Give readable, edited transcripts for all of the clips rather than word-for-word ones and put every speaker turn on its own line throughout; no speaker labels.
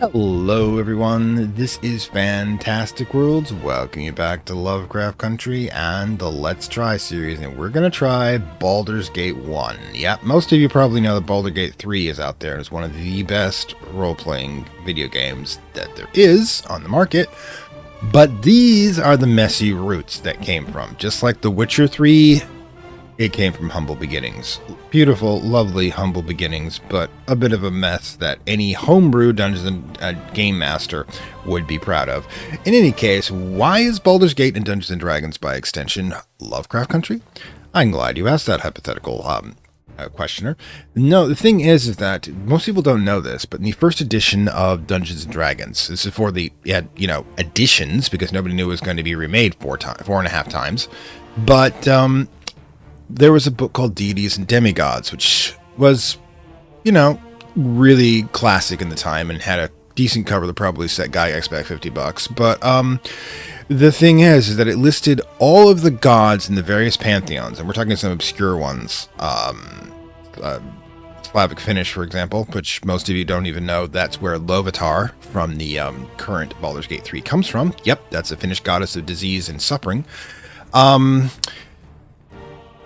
Hello everyone, this is Fantastic Worlds. Welcome you back to Lovecraft Country and the Let's Try series, and we're going to try Baldur's Gate 1. Yep, most of you probably know that Baldur's Gate 3 is out there and is one of the best role-playing video games that there is on the market. But these are the messy roots that came from. Just like The Witcher 3, it came from humble beginnings. Beautiful, lovely, humble beginnings, but a bit of a mess that any homebrew Dungeons & Game Master would be proud of. In any case, why is Baldur's Gate and Dungeons & Dragons, by extension, Lovecraft Country? I'm glad you asked that hypothetical questioner. No, the thing is that most people don't know this, but in the first edition of Dungeons & Dragons, this is for the, editions, because nobody knew it was going to be remade four and a half times, but, there was a book called Deities and Demigods, which was, really classic in the time and had a decent cover that probably set Gygax back $50. But the thing is that it listed all of the gods in the various pantheons, and we're talking some obscure ones. Slavic Finnish, for example, which most of you don't even know. That's where Lovitar from the current Baldur's Gate 3 comes from. Yep, that's a Finnish goddess of disease and suffering.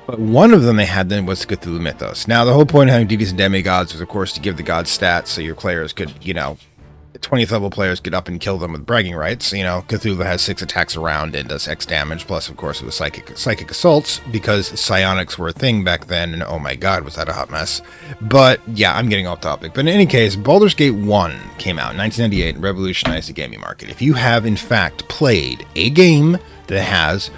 But one of them they had then was Cthulhu Mythos. Now, the whole point of having deities and demigods was, of course, to give the gods stats so your players could, 20th level players get up and kill them with bragging rights. Cthulhu has 6 attacks around and does X damage, plus, of course, it was psychic assaults, because psionics were a thing back then, and oh my god, was that a hot mess. But, yeah, I'm getting off topic. But in any case, Baldur's Gate 1 came out in 1998 and revolutionized the gaming market. If you have, in fact, played a game that has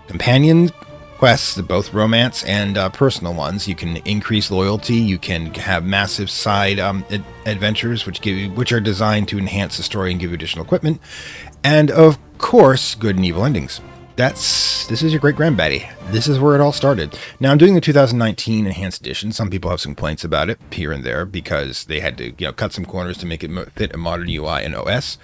companion quests, both romance and personal ones, you can increase loyalty. You can have massive side adventures, which are designed to enhance the story and give you additional equipment, and of course, good and evil endings. This is your great grandbaddie. This is where it all started. Now, I'm doing the 2019 Enhanced Edition. Some people have some complaints about it here and there because they had to, cut some corners to make it fit a modern UI and OS.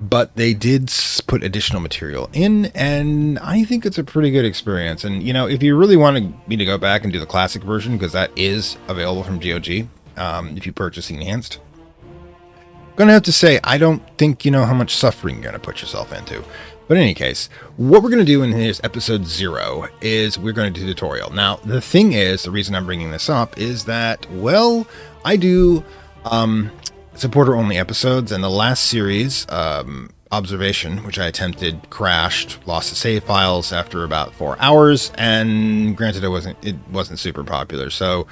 But they did put additional material in, and I think it's a pretty good experience. And, if you really want me to go back and do the classic version, because that is available from GOG, if you purchase the Enhanced, I'm going to have to say, I don't think you know how much suffering you're going to put yourself into. But in any case, what we're going to do in this episode 0 is we're going to do a tutorial. Now, the thing is, the reason I'm bringing this up is that, well, I do supporter-only episodes, and the last series, Observation, which I attempted, crashed, lost the save files after about 4 hours, and granted, it wasn't super popular. So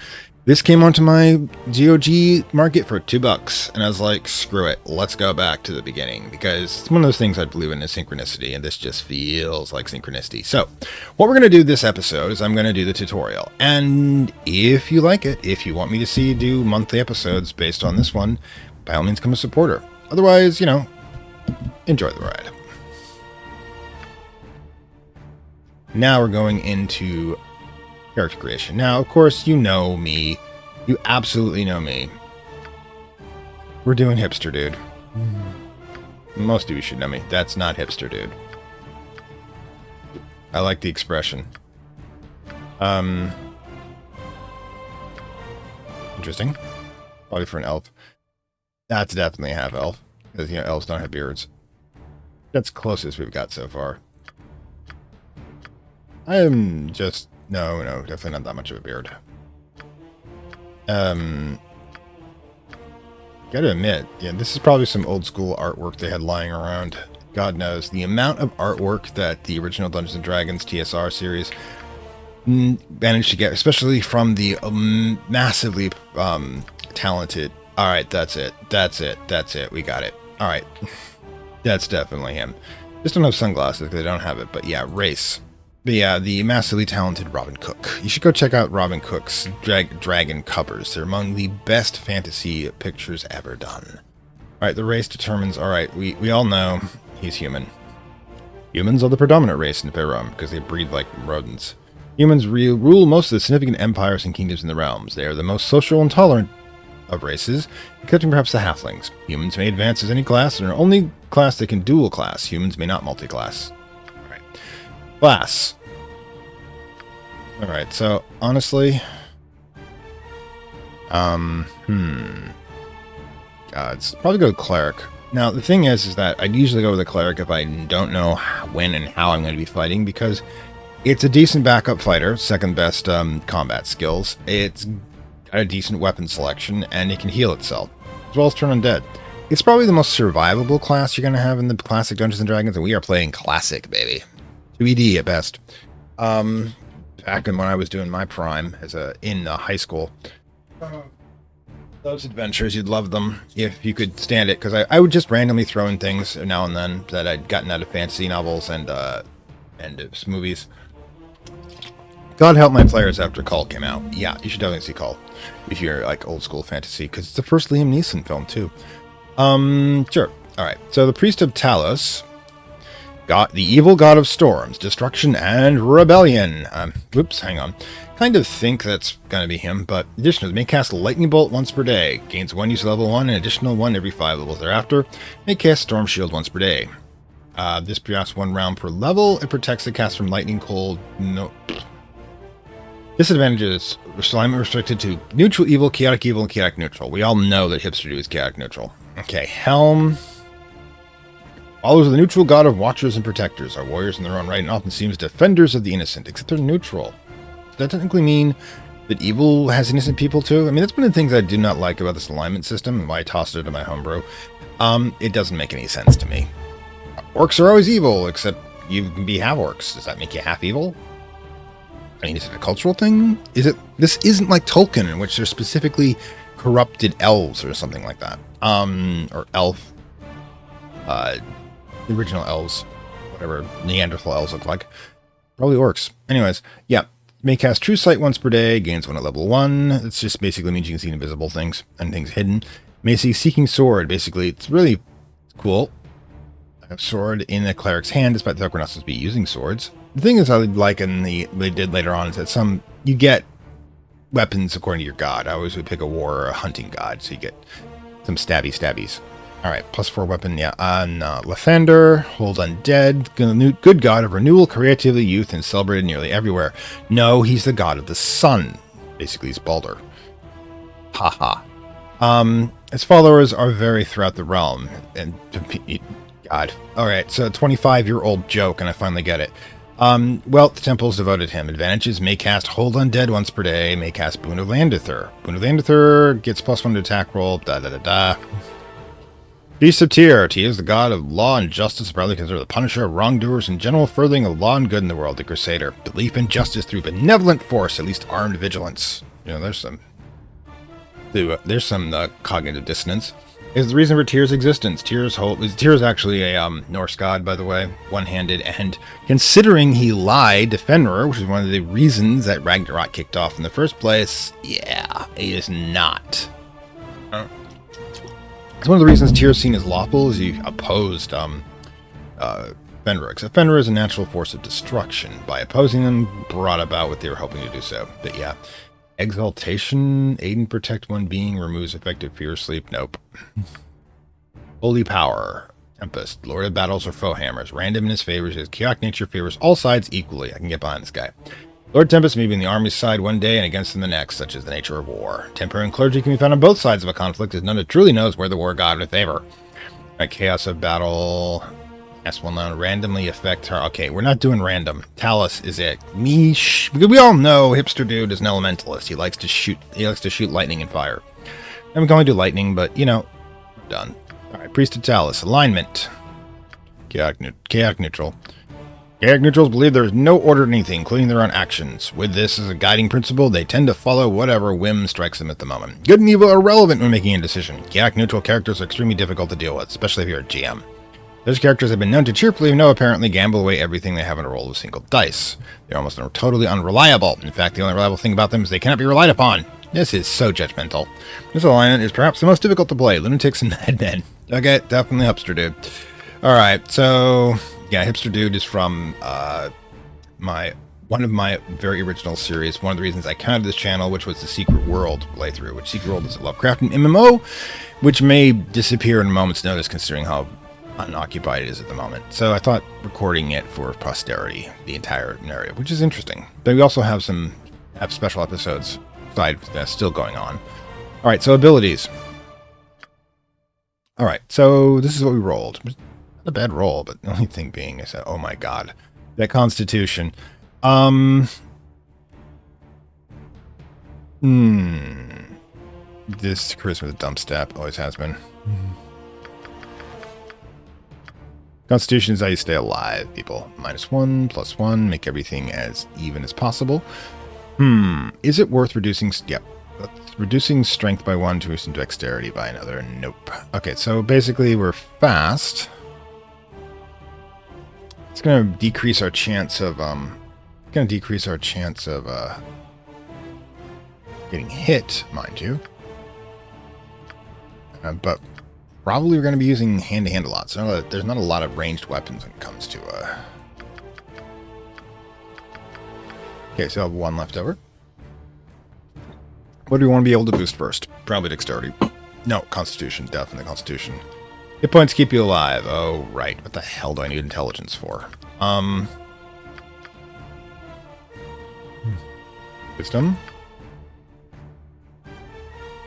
this came onto my GOG market for $2, and I was like, screw it, let's go back to the beginning, because it's one of those things I believe in is synchronicity, and this just feels like synchronicity. So what we're going to do this episode is I'm going to do the tutorial, and if you like it, if you want me to see you do monthly episodes based on this one, by all means, become a supporter. Otherwise, enjoy the ride. Now we're going into character creation. Now, of course, you know me. You absolutely know me. We're doing hipster dude. Most of you should know me. That's not hipster dude. I like the expression. Interesting. Probably for an elf. That's definitely a half-elf, because, elves don't have beards. That's closest we've got so far. I am just... No, definitely not that much of a beard. Gotta admit, this is probably some old-school artwork they had lying around. God knows. The amount of artwork that the original Dungeons & Dragons TSR series managed to get, especially from the massively talented... Alright, that's it. We got it. Alright. That's definitely him. Just don't have sunglasses because they don't have it. But yeah, race. But yeah, the massively talented Robin Cook. You should go check out Robin Cook's dragon covers. They're among the best fantasy pictures ever done. Alright, the race determines... Alright, we all know he's human. Humans are the predominant race in Faerun because they breed like rodents. Humans rule most of the significant empires and kingdoms in the realms. They are the most social and tolerant of races, excepting perhaps the halflings. Humans may advance as any class, and are only class that can dual class. Humans may not multi-class. Alright. Class. Alright, so, honestly... Gods. Probably go Cleric. Now, the thing is that I'd usually go with a cleric if I don't know when and how I'm going to be fighting, because it's a decent backup fighter, second best combat skills. It's got a decent weapon selection, and it can heal itself, as well as turn undead. It's probably the most survivable class you're going to have in the classic Dungeons & Dragons, and we are playing classic, baby. 2ED at best. Back when I was doing my prime in high school. Those adventures, you'd love them if you could stand it, because I would just randomly throw in things now and then that I'd gotten out of fantasy novels and movies. God help my players after Call came out. Yeah, you should definitely see Call if you're like old school fantasy, because it's the first Liam Neeson film too. Sure. All right. So the priest of Talos, the evil god of storms, destruction, and rebellion. Whoops, hang on. Kind of think that's going to be him, but additionally, may cast Lightning Bolt once per day. Gains 1 use level 1, and additional 1 every 5 levels thereafter. May cast Storm Shield once per day. This lasts 1 round per level. It protects the cast from lightning, cold. No. Disadvantages. Alignment restricted to neutral evil, chaotic evil, and chaotic neutral. We all know that Hipster Dude is chaotic neutral. Okay, Helm. Followers of the neutral god of watchers and protectors are warriors in their own right and often seems defenders of the innocent, except they're neutral. Does that technically mean that evil has innocent people too? I mean, that's one of the things I do not like about this alignment system and why I tossed it into my homebrew. It doesn't make any sense to me. Orcs are always evil, except you can be half orcs. Does that make you half evil? I mean, is it a cultural thing? This isn't like Tolkien, in which there's specifically corrupted elves or something like that. Or elf. The original elves. Whatever Neanderthal elves look like. Probably orcs. Anyways, yeah. May cast True Sight once per day. Gains 1 at level 1. It just basically means you can see invisible things and things hidden. May see Seeking Sword. Basically, it's really cool. A sword in a cleric's hand, despite the fact we're not supposed to be using swords. The thing is, I like in they did later on is that you get weapons according to your god. I always would pick a war or a hunting god, so you get some stabbies. All right, +4 weapon, yeah. On Lathander, hold undead, good god of renewal, creativity, youth, and celebrated nearly everywhere. No, he's the god of the sun. Basically, he's Baldur. Haha. His followers are very throughout the realm, and God. All right, so 25-year-old joke, and I finally get it. Well, the temple's devoted to him. Advantages: may cast Hold Undead once per day. May cast Boon of Landithur. Boon of Landithur gets +1 to attack roll. Beast of Tyr. Tyr is the god of law and justice, probably considered the punisher of wrongdoers in general, furthering of law and good in the world. The Crusader. Belief in justice through benevolent force, at least armed vigilance. You know, there's some cognitive dissonance. Is the reason for Tyr's existence. Tyr is actually a Norse god, by the way, one-handed, and considering he lied to Fenrir, which is one of the reasons that Ragnarok kicked off in the first place, yeah, he is not. It's one of the reasons Tyr is seen as lawful, is he opposed Fenrir, except Fenrir is a natural force of destruction. By opposing them, brought about what they were hoping to do so. But yeah. Exaltation, aid and protect one being, removes effective fear, sleep, nope. Holy power, Tempest, Lord of battles or foe hammers, random in his favors, his chaotic nature favors all sides equally. I can get behind this guy. Lord Tempest may be on the army's side one day and against them the next, such is the nature of war. Temper and clergy can be found on both sides of a conflict, as none that truly knows where the war god would favor. Right, chaos of battle. S1 line randomly affect her. Okay, we're not doing random. Talos is it. Because we all know Hipster Dude is an elementalist. He likes to shoot lightning and fire. And we can only do lightning, but you know, we're done. Alright, Priest of Talos. Alignment. Chaotic neutral. Chaotic neutrals believe there is no order in anything, including their own actions. With this as a guiding principle, they tend to follow whatever whim strikes them at the moment. Good and evil are irrelevant when making a decision. Chaotic neutral characters are extremely difficult to deal with, especially if you're a GM. Those characters have been known to cheerfully, apparently gamble away everything they have on a roll of single dice. They're almost totally unreliable. In fact, the only reliable thing about them is they cannot be relied upon. This is so judgmental. This alignment is perhaps the most difficult to play. Lunatics and madmen. Okay, definitely Hipster Dude. Alright, so yeah, Hipster Dude is from one of my very original series. One of the reasons I counted this channel, which was the Secret World playthrough, which Secret World is a Lovecraft MMO, which may disappear in a moment's notice considering how unoccupied it is at the moment. So I thought recording it for posterity, the entire narrative, which is interesting. But we also have special episodes still going on. All right, so abilities. All right, so this is what we rolled. Not a bad roll, but the only thing being is that, oh my god, that Constitution. This charisma with a dump step always has been. Constitution is how you stay alive, people. -1, +1, make everything as even as possible. Is it worth reducing? Yep. Reducing strength by 1 to reduce dexterity by another. Nope. Okay, so basically we're fast. It's gonna decrease our chance of getting hit, mind you. But probably we're going to be using hand-to-hand a lot, so there's not a lot of ranged weapons when it comes to... Okay, so I have 1 left over. What do we want to be able to boost first? Probably dexterity. No, Constitution. Definitely Constitution. Hit points keep you alive. Oh, right. What the hell do I need intelligence for? Wisdom?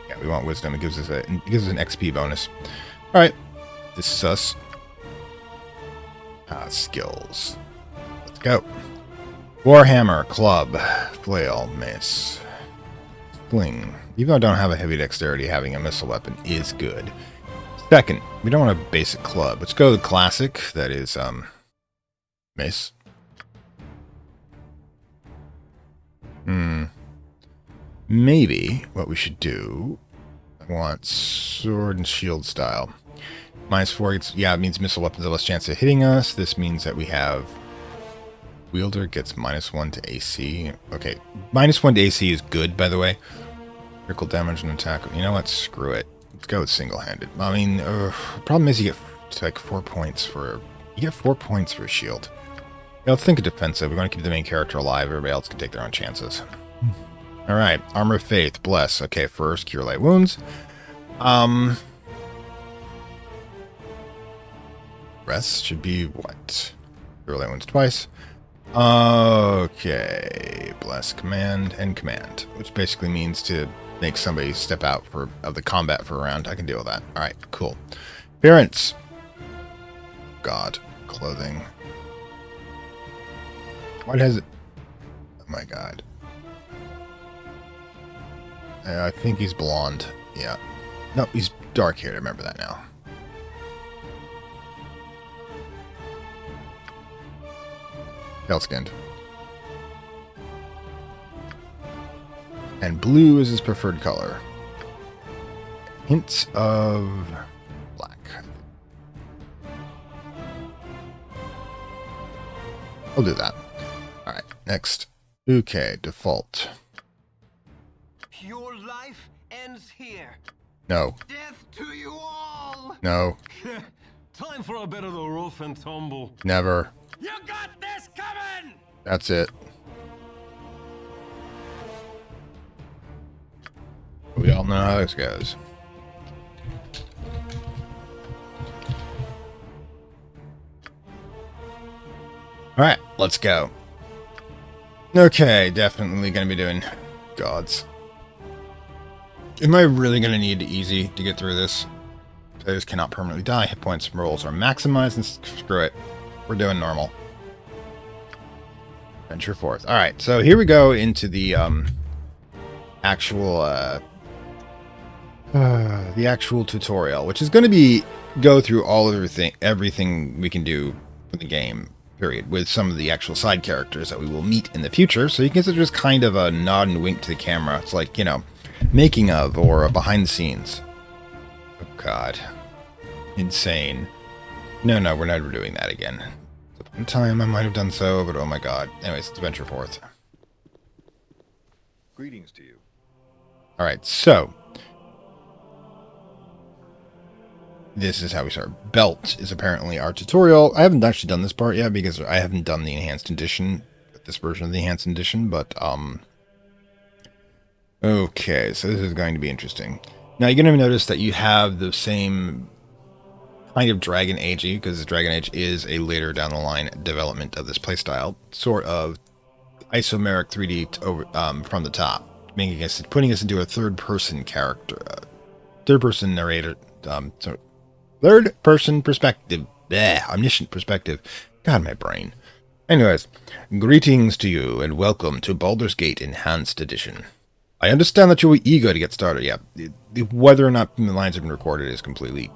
Yeah, we want wisdom. It gives us an XP bonus. Alright. This is us. Skills. Let's go. Warhammer, club, flail, mace, sling. Even though I don't have a heavy dexterity, having a missile weapon is good. Second, we don't want a basic club. Let's go with classic. That is, mace. Maybe what we should do, I want sword and shield style. -4, it means missile weapons have less chance of hitting us. This means that we have wielder gets -1 to AC. Okay, -1 to AC is good, by the way. Critical damage and attack. You know what? Screw it. Let's go with single-handed. I mean, the problem is you get like 4 points for... You get 4 points for a shield. Yeah, let's think of defensive. We're going to keep the main character alive. Everybody else can take their own chances. Alright, Armor of Faith, Bless. Okay, first, Cure Light Wounds. Rest should be what? Cure Light Wounds twice. Okay, Bless, Command, and Command. Which basically means to make somebody step out of the combat for a round. I can deal with that. Alright, cool. Appearance. God. Clothing. What has it? Oh my god. I think he's blonde. Yeah. No, he's dark haired. I remember that now. Pale skinned. And blue is his preferred color. Hints of black. I'll do that. Alright, next. Okay, default.
Your life ends here.
No.
Death to you all.
No.
Time for a bit of the rough and tumble.
Never.
You got this coming.
That's it. We all know how this goes. Alright, let's go. Okay, definitely going to be doing gods. Am I really going to need easy to get through this? Players cannot permanently die. Hit points and rolls are maximized, and screw it. We're doing normal. Venture forth. Alright, so here we go into the actual tutorial, which is going to be go through everything we can do for the game, period, with some of the actual side characters that we will meet in the future. So you can consider just kind of a nod and wink to the camera. It's like, you know, making of or behind the scenes. Oh god. Insane. No, we're never doing that again. One time I might have done so, but oh my god. Anyways, let's venture forth.
Greetings to you.
Alright, so this is how we start. Belt is apparently our tutorial. I haven't actually done this part yet because I haven't done the enhanced edition, this version of the enhanced edition, but okay, so this is going to be interesting. Now you're going to notice that you have the same kind of Dragon Age-y, because Dragon Age is a later down the line development of this playstyle, sort of isomeric 3D from the top, putting us into a third-person character, third-person narrator, Third-person perspective. Bleh, omniscient perspective. God, my brain. Anyways, greetings to you, and welcome to Baldur's Gate Enhanced Edition. I understand that you were eager to get started. Yeah, whether or not the lines have been recorded is completely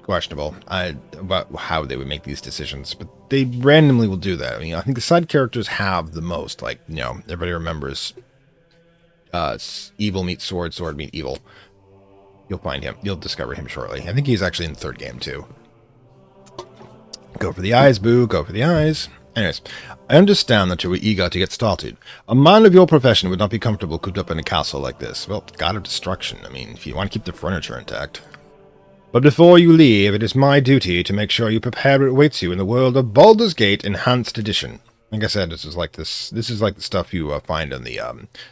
questionable about how they would make these decisions, but they randomly will do that. I mean, I think the side characters have the most, like, you know, everybody remembers evil meets sword, sword meet evil. You'll find him. You'll discover him shortly. I think he's actually in the third game, too. Go for the eyes, boo. Go for the eyes. Anyways, I understand that you were eager to get started. A man of your profession would not be comfortable cooped up in a castle like this. Well, God of Destruction. I mean, if you want to keep the furniture intact. But before you leave, it is my duty to make sure you prepare what awaits you in the world of Baldur's Gate Enhanced Edition. Like I said, this is like the stuff you find on the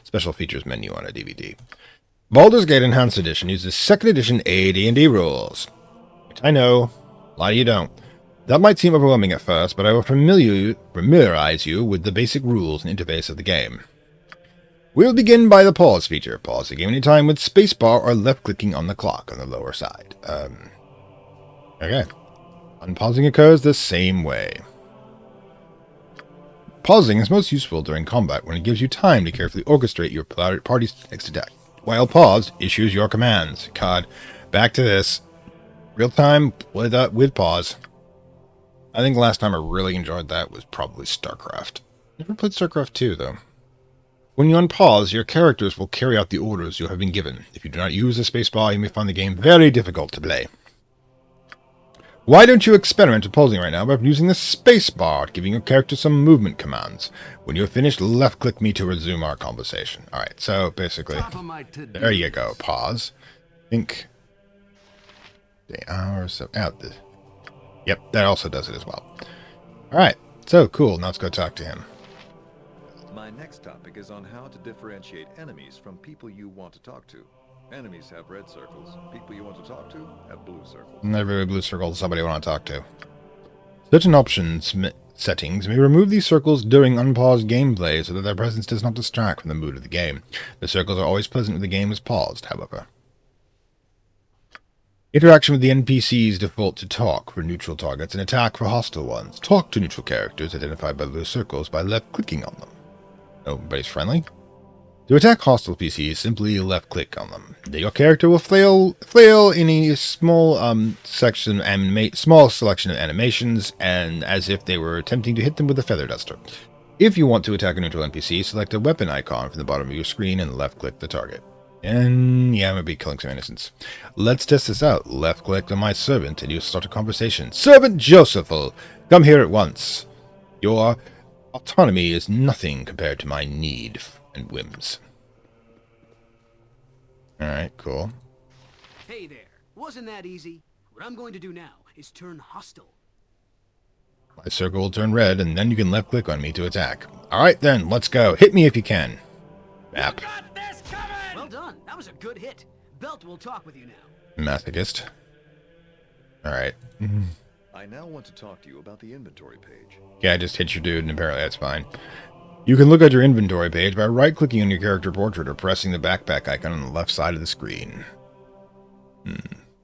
special features menu on a DVD. Baldur's Gate Enhanced Edition uses 2nd edition AD&D rules. Which I know, a lot of you don't. That might seem overwhelming at first, but I will familiarize you with the basic rules and interface of the game. We'll begin by the pause feature. Pause the game anytime with spacebar or left-clicking on the clock on the lower side. Okay. Unpausing occurs the same way. Pausing is most useful during combat when it gives you time to carefully orchestrate your party's next attack. While paused, issues your commands. God, back to this. Real time with pause. I think the last time I really enjoyed that was probably StarCraft. Never played StarCraft 2, though. When you unpause, your characters will carry out the orders you have been given. If you do not use the spacebar, you may find the game very difficult to play. Why don't you experiment with pausing right now by using the spacebar, giving your character some movement commands. When you're finished, left-click me to resume our conversation. Alright, so basically, there you go, pause. Think. The hour, so out this. Yep, that also does it as well. Alright, so cool, now let's go talk to him.
My next topic is on how to differentiate enemies from people you want to talk to. Enemies have red circles. People you want to talk to have blue circles.
And every blue circle is somebody I want to talk to. Certain options settings may remove these circles during unpaused gameplay so that their presence does not distract from the mood of the game. The circles are always present when the game is paused, however. Interaction with the NPCs default to talk for neutral targets and attack for hostile ones. Talk to neutral characters identified by blue circles by left-clicking on them. Nobody's friendly. To attack hostile PCs, simply left-click on them. Your character will flail in a small selection of animations, and as if they were attempting to hit them with a feather duster. If you want to attack a neutral NPC, select a weapon icon from the bottom of your screen and left-click the target. And yeah, I'm gonna be killing some innocents. Let's test this out. Left-click on my servant, and you start a conversation. Servant Josephel, come here at once. Your autonomy is nothing compared to my need and whims. Alright, cool.
Hey there. Wasn't that easy? What I'm going to do now is turn hostile.
My circle will turn red, and then you can left-click on me to attack. Alright then, let's go. Hit me if you can. Map.
Got this coming!
Well done. That was a good hit. Belt will talk with you now.
Masochist. Alright.
I now want to talk to you about the inventory page.
Yeah, I just hit your dude, and apparently that's fine. You can look at your inventory page by right-clicking on your character portrait or pressing the backpack icon on the left side of the screen.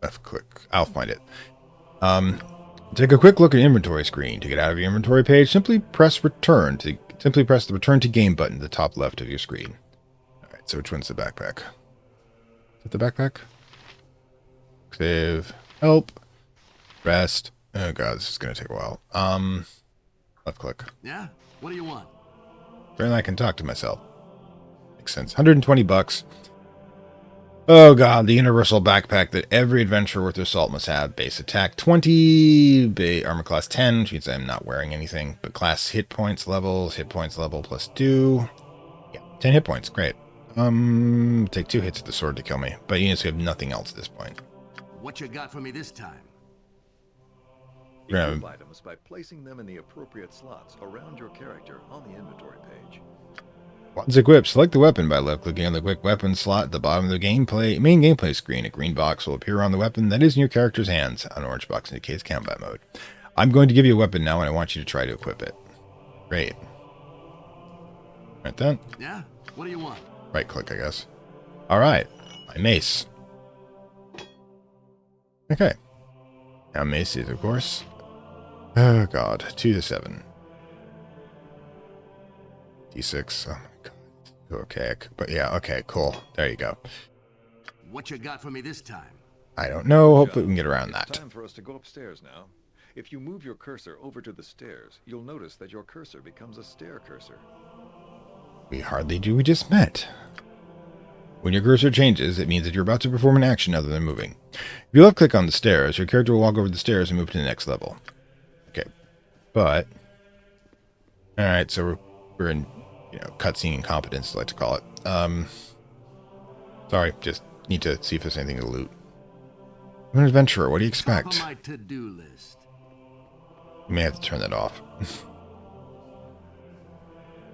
Left click. I'll find it. Take a quick look at your inventory screen. To get out of your inventory page, simply press the Return to Game button at the top left of your screen. Alright, so which one's the backpack? Is it the backpack? Save. Help. Rest. Oh god, this is gonna take a while. Left click.
Yeah? What do you want?
Then I can talk to myself. Makes sense. $120. Oh god, the universal backpack that every adventurer worth their salt must have. Base attack 20, armor class 10, which means I'm not wearing anything. But class hit points level plus 2. Yeah, 10 hit points, great. Take 2 hits with the sword to kill me. But units who have nothing else at this point.
What you got for me this time?
Equip items by placing them in the appropriate slots around your character on the inventory page.
Once equipped, select the weapon by left-clicking on the quick weapon slot at the bottom of the main gameplay screen. A green box will appear on the weapon that is in your character's hands. An orange box indicates combat mode. I'm going to give you a weapon now, and I want you to try to equip it. Great. Right then.
Yeah? What do you want?
Right-click, I guess. All right. My mace. Okay. Now Macy's, of course. Oh god, 2 to 7. D6. Oh my god. Archaic. But yeah, okay, cool. There you go.
What you got for me this time?
I don't know. Hopefully we can get around
It's
that.
time for us to go upstairs now. If you move your cursor over to the stairs, you'll notice that your cursor becomes a stair cursor.
We just met. When your cursor changes, it means that you're about to perform an action other than moving. If you left click on the stairs, your character will walk over the stairs and move to the next level. Okay. But alright, so we're in, cutscene incompetence, I like to call it. Sorry, just need to see if there's anything to loot. I'm an adventurer, what do you expect?
Top of my to-do list.
You may have to turn that off.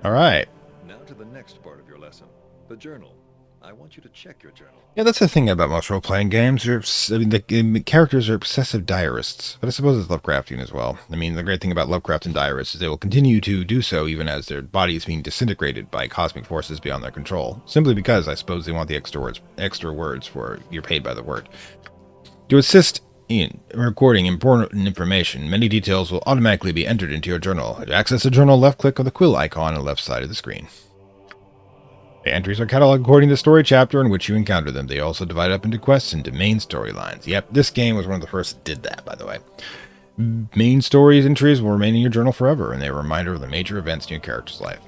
Alright.
Now to the next part of your lesson, the journal. I want you to check your journal.
Yeah, that's the thing about most role-playing games. The characters are obsessive diarists, but I suppose it's Lovecraftian as well. I mean, the great thing about Lovecraft and diarists is they will continue to do so even as their body is being disintegrated by cosmic forces beyond their control. Simply because I suppose they want the extra words for you're paid by the word. To assist in recording important information, many details will automatically be entered into your journal. To access the journal, left-click on the quill icon on the left side of the screen. The entries are cataloged according to the story chapter in which you encounter them. They also divide up into quests and into main storylines. Yep, this game was one of the first that did that, by the way. Main stories entries will remain in your journal forever, and they are a reminder of the major events in your character's life.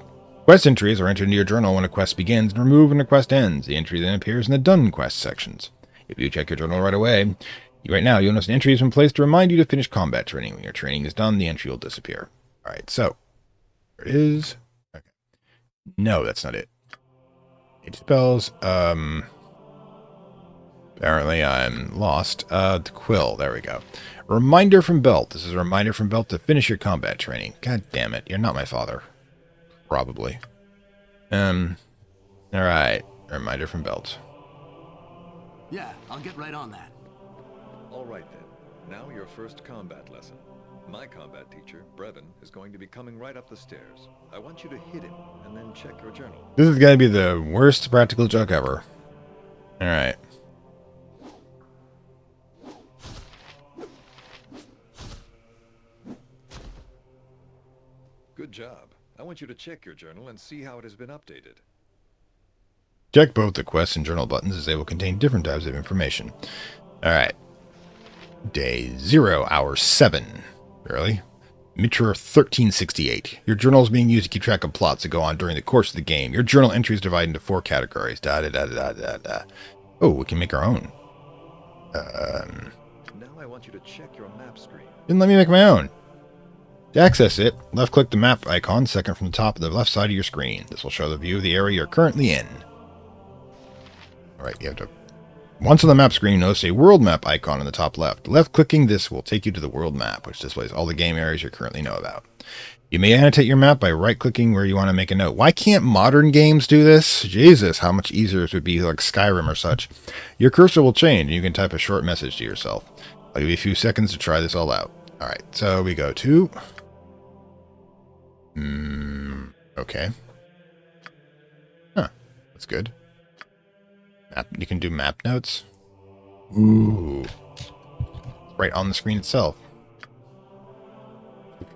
Quest entries are entered into your journal when a quest begins and removed when a quest ends. The entry then appears in the done quest sections. If you check your journal right away, right now you'll notice an entry has been placed to remind you to finish combat training. When your training is done, the entry will disappear. Alright, so there it is. Okay. No, that's not it. It spells, apparently I'm lost. The quill, there we go. Reminder from Belt. This is a reminder from Belt to finish your combat training. God damn it, you're not my father. Probably. Alright. Reminder from Belt.
Yeah, I'll get right on that.
All right then. Now your first combat lesson. My combat teacher, Brevin, is going to be coming right up the stairs. I want you to hit him and then check your journal.
This is going to be the worst practical joke ever. Alright.
Good job. I want you to check your journal and see how it has been updated.
Check both the quest and journal buttons as they will contain different types of information. Alright. Day 0, hour 7. Barely. Mitra 1368. Your journal is being used to keep track of plots that go on during the course of the game. Your journal entries divide into 4 categories. Oh, we can make our own.
Now I want you to check your map screen.
Didn't let me make my own. To access it, left-click the map icon second from the top of the left side of your screen. This will show the view of the area you're currently in. Alright, you have to... Once on the map screen, notice a world map icon in the top left. Left-clicking this will take you to the world map, which displays all the game areas you currently know about. You may annotate your map by right-clicking where you want to make a note. Why can't modern games do this? Jesus, how much easier it would be like Skyrim or such. Your cursor will change, and you can type a short message to yourself. I'll give you a few seconds to try this all out. Alright, so we go to... okay. Huh, that's good. You can do map notes. Ooh. Right on the screen itself.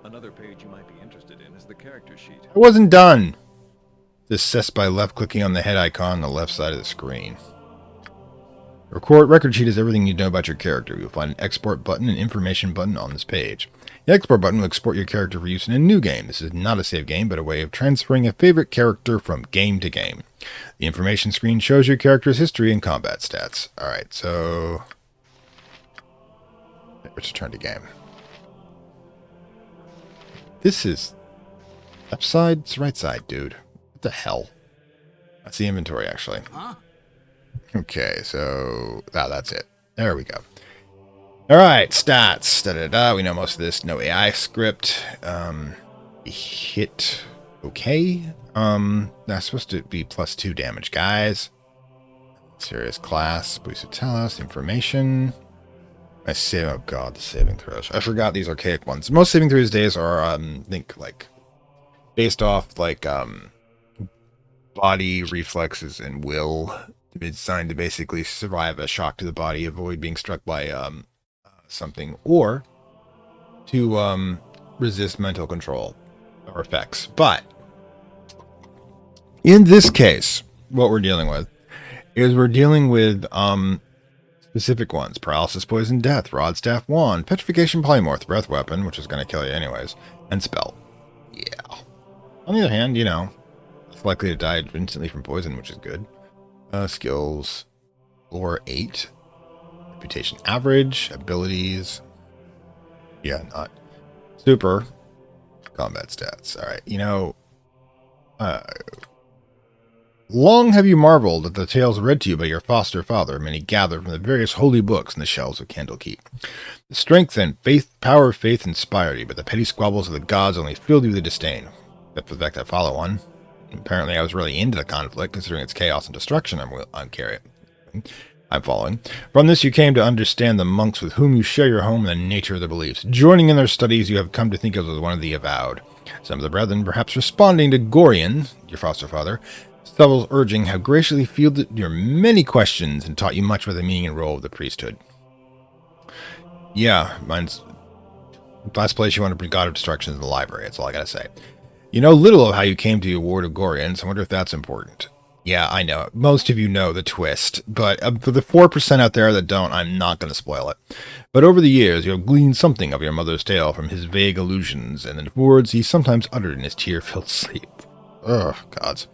Another page you might be interested in is the character sheet.
I wasn't done! Assess by left-clicking on the head icon on the left side of the screen. Record sheet is everything you know about your character. You'll find an export button and information button on this page. The export button will export your character for use in a new game. This is not a save game, but a way of transferring a favorite character from game to game. The information screen shows your character's history and combat stats. Alright, so... let's return to game. This is... left side? It's right side, dude. What the hell? That's the inventory, actually.
Huh?
Okay, so... that's it. There we go. Alright, stats. We know most of this. No AI script. Hit. Okay. That's supposed to be +2 damage, guys. Serious class. Boost tell us. Information. I save. Oh god, the saving throws. I forgot these archaic ones. Most saving throws days are, I think, like, based off, like, body reflexes and will. It's designed to basically survive a shock to the body, avoid being struck by, something, or to resist mental control or effects. But in this case, what we're dealing with is we're dealing with specific ones: paralysis, poison, death, rod, staff, wand, petrification, polymorph, breath weapon, which is going to kill you anyways, and spell. Yeah. On the other hand, you know, it's likely to die instantly from poison, which is good. Skills, lore 8, reputation average, abilities, yeah, not super, combat stats. All right, you know, long have you marveled at the tales read to you by your foster father, many gathered from the various holy books in the shelves of Candlekeep. The strength and power of faith inspired you, but the petty squabbles of the gods only filled you with disdain. Except for the fact that I follow one. Apparently I was really into the conflict, considering its chaos and destruction I'm following. From this you came to understand the monks with whom you share your home and the nature of their beliefs. Joining in their studies, you have come to think of as one of the avowed. Some of the brethren, perhaps responding to Gorion, your foster father, Stubbles urging, have graciously fielded your many questions and taught you much about the meaning and role of the priesthood. Yeah, mine's last place you want to bring God of Destruction is the library. That's all I gotta say. You know little of how you came to the award of Gorion, so I wonder if that's important. Yeah, I know. Most of you know the twist, but for the 4% out there that don't, I'm not going to spoil it. But over the years, you have gleaned something of your mother's tale from his vague allusions and the words he sometimes uttered in his tear-filled sleep. Ugh, gods.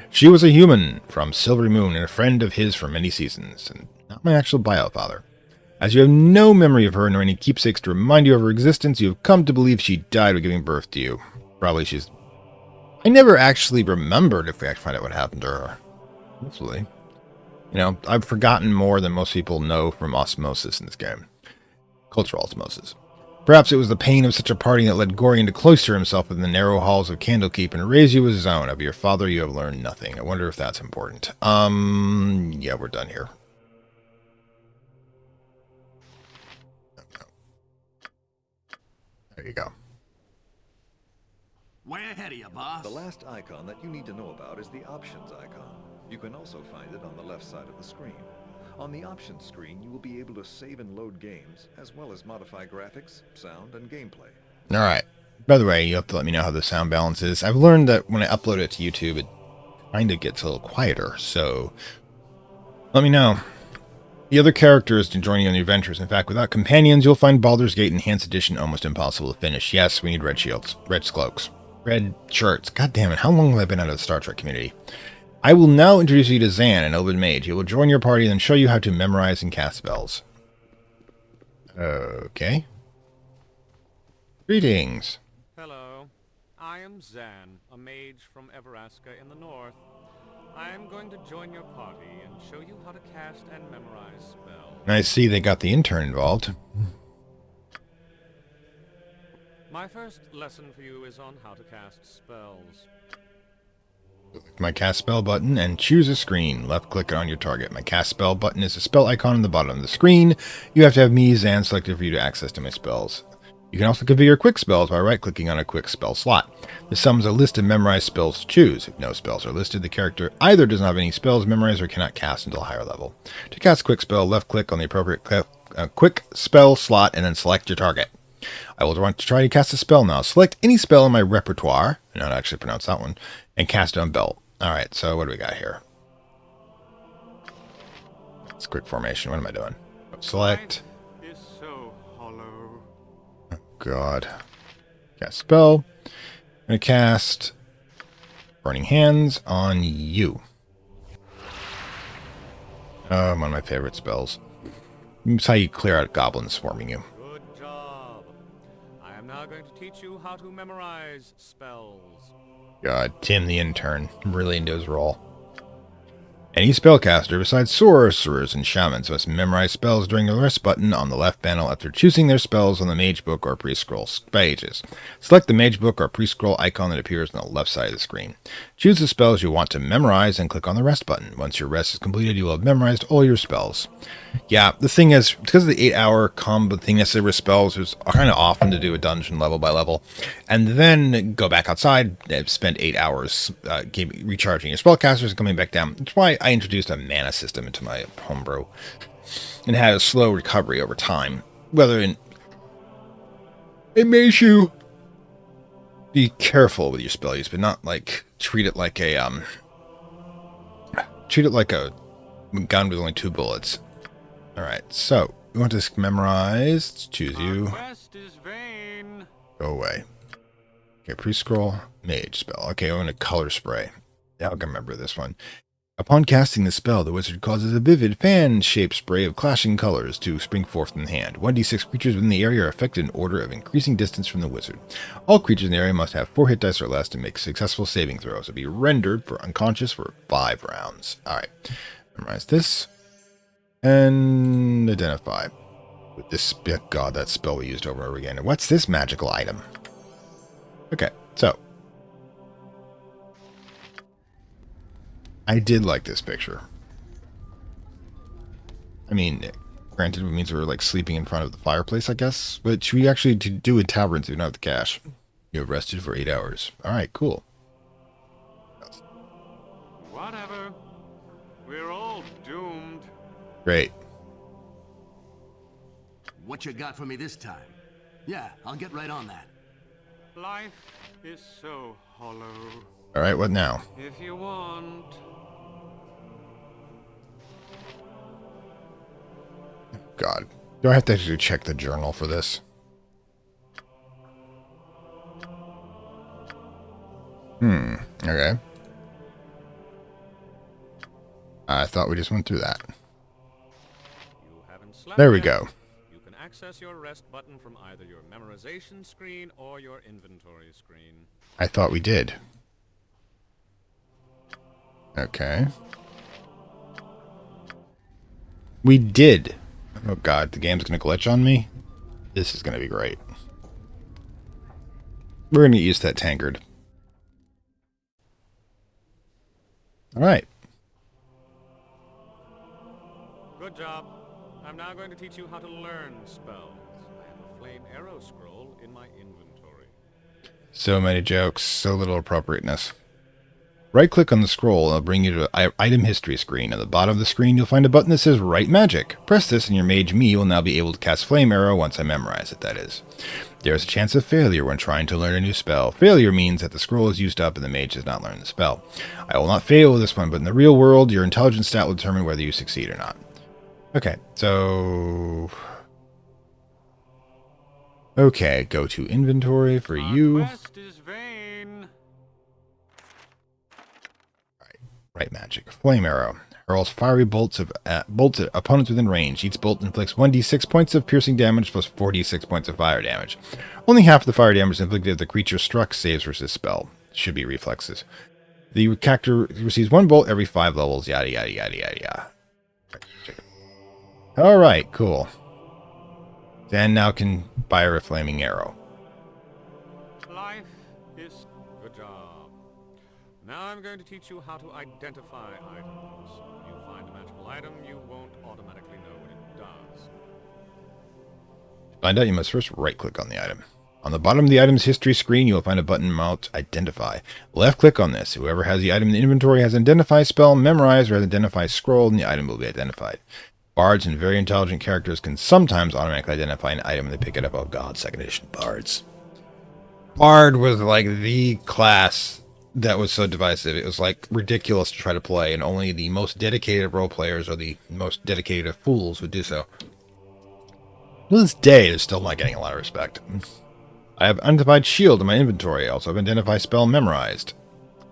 She was a human from Silvery Moon and a friend of his for many seasons, and not my actual bio-father. As you have no memory of her nor any keepsakes to remind you of her existence, you have come to believe she died when giving birth to you. Probably she's... I never actually remembered if we actually find out what happened to her. Hopefully. You know, I've forgotten more than most people know from osmosis in this game. Cultural osmosis. Perhaps it was the pain of such a parting that led Gorion to cloister himself within the narrow halls of Candlekeep and raise you as his own. Of your father you have learned nothing. I wonder if that's important. Yeah, we're done here. There you go.
Way ahead of you, boss.
The last icon that you need to know about is the options icon. You can also find it on the left side of the screen. On the options screen, you will be able to save and load games, as well as modify graphics, sound, and gameplay.
Alright. By the way, you have to let me know how the sound balance is. I've learned that when I upload it to YouTube, it kind of gets a little quieter, so let me know. The other characters to join you on your adventures. In fact, without companions, you'll find Baldur's Gate Enhanced Edition almost impossible to finish. Yes, we need red shields, red cloaks, red shirts. God damn it, how long have I been out of the Star Trek community? I will now introduce you to Zan, an Elven Mage. He will join your party and show you how to memorize and cast spells. Okay. Greetings.
Hello. I am Zan, a mage from Everaska in the north. I am going to join your party and show you how to cast and memorize spells.
I see they got the intern involved.
My first lesson for you is on how to cast spells.
My cast spell button and choose a screen. Left click on your target. My cast spell button is a spell icon on the bottom of the screen. You have to have me, Zan, selected for you to access to my spells. You can also configure quick spells by right-clicking on a quick spell slot. This summons a list of memorized spells to choose. If no spells are listed, the character either does not have any spells memorized or cannot cast until a higher level. To cast a quick spell, left-click on the appropriate quick spell slot and then select your target. I will want to try to cast a spell now. Select any spell in my repertoire, I don't actually pronounce that one, and cast it on belt. Alright, so what do we got here? It's quick formation. What am I doing? Select.
Is so hollow.
Oh, God. Cast spell. I'm going to cast Burning Hands on you. One of my favorite spells. It's how you clear out goblins swarming you.
Good job. I am now going to teach you how to memorize spells.
God, Tim the intern. Really into his role. Any spellcaster besides sorcerers and shamans must memorize spells during the rest button on the left panel after choosing their spells on the mage book or pre-scroll pages. Select the mage book or pre-scroll icon that appears on the left side of the screen. Choose the spells you want to memorize and click on the rest button. Once your rest is completed, you will have memorized all your spells. Yeah, the thing is, because of the 8-hour combo thing necessary with spells, it was kind of often to do a dungeon level by level, and then go back outside and spend 8 hours recharging your spellcasters and coming back down. That's why I introduced a mana system into my homebrew and had a slow recovery over time. whether it makes you be careful with your spell use, but not like treat it like a gun with only 2 bullets. All right, so we want to memorize. Let's choose you.
Quest is vain.
Go away. Okay, pre-scroll, mage spell. Okay, I'm going to color spray. Yeah, I can remember this one. Upon casting the spell, the wizard causes a vivid fan-shaped spray of clashing colors to spring forth from the hand. 1d6 creatures within the area are affected in order of increasing distance from the wizard. All creatures in the area must have 4 hit dice or less to make successful saving throws. It'll be rendered for unconscious for 5 rounds. Alright, memorize this. And identify. With this, God, that spell we used over and over again. And what's this magical item? Okay, so. I did like this picture. I mean, granted, it means we're like sleeping in front of the fireplace, I guess. But we actually do in taverns if we don't have the cash. You have rested for 8 hours. Alright, cool.
Whatever. We're all doomed.
Great.
What you got for me this time? Yeah, I'll get right on that.
Life is so hollow.
Alright, what now?
If you want...
God. Do I have to actually check the journal for this? Okay. I thought we just went through that.
You haven't slept
There we
yet.
go.
You can access your rest button from either your memorization screen or your inventory screen.
I thought we did. Okay. We did. Oh god, the game's gonna glitch on me? This is gonna be great. We're gonna get used to that tankard. Alright.
Good job. I'm now going to teach you how to learn spells. I have a flame arrow scroll in my inventory.
So many jokes, so little appropriateness. Right-click on the scroll and it'll bring you to the item history screen. At the bottom of the screen, you'll find a button that says Write Magic. Press this and your mage me will now be able to cast Flame Arrow once I memorize it, that is. There is a chance of failure when trying to learn a new spell. Failure means that the scroll is used up and the mage does not learn the spell. I will not fail with this one, but in the real world, your intelligence stat will determine whether you succeed or not. Okay, so... Okay, go to inventory for you.
Quest is vain.
Right magic. Flame arrow. Hurls fiery bolts at opponents within range. Each bolt inflicts 1d6 points of piercing damage plus 4d6 points of fire damage. Only half of the fire damage inflicted if the creature struck saves versus spell. Should be reflexes. The character receives 1 bolt every 5 levels. Yada yada yada yada yada. Alright, cool. Dan now can fire a flaming arrow.
Life is... Good job. Now I'm going to teach you how to identify items. You find a magical item, you won't automatically know what it does.
To find out, you must first right-click on the item. On the bottom of the item's history screen, you will find a button marked Identify. Left-click on this. Whoever has the item in the inventory has an Identify spell memorized or an Identify scroll, and the item will be identified. Bards and very intelligent characters can sometimes automatically identify an item when they pick it up. Oh god, 2nd edition Bards. Bard was like the class that was so divisive. It was like ridiculous to try to play, and only the most dedicated role players or the most dedicated fools would do so. To this day, they're still not getting a lot of respect. I have Unidentified Shield in my inventory. I also have Identify Spell memorized.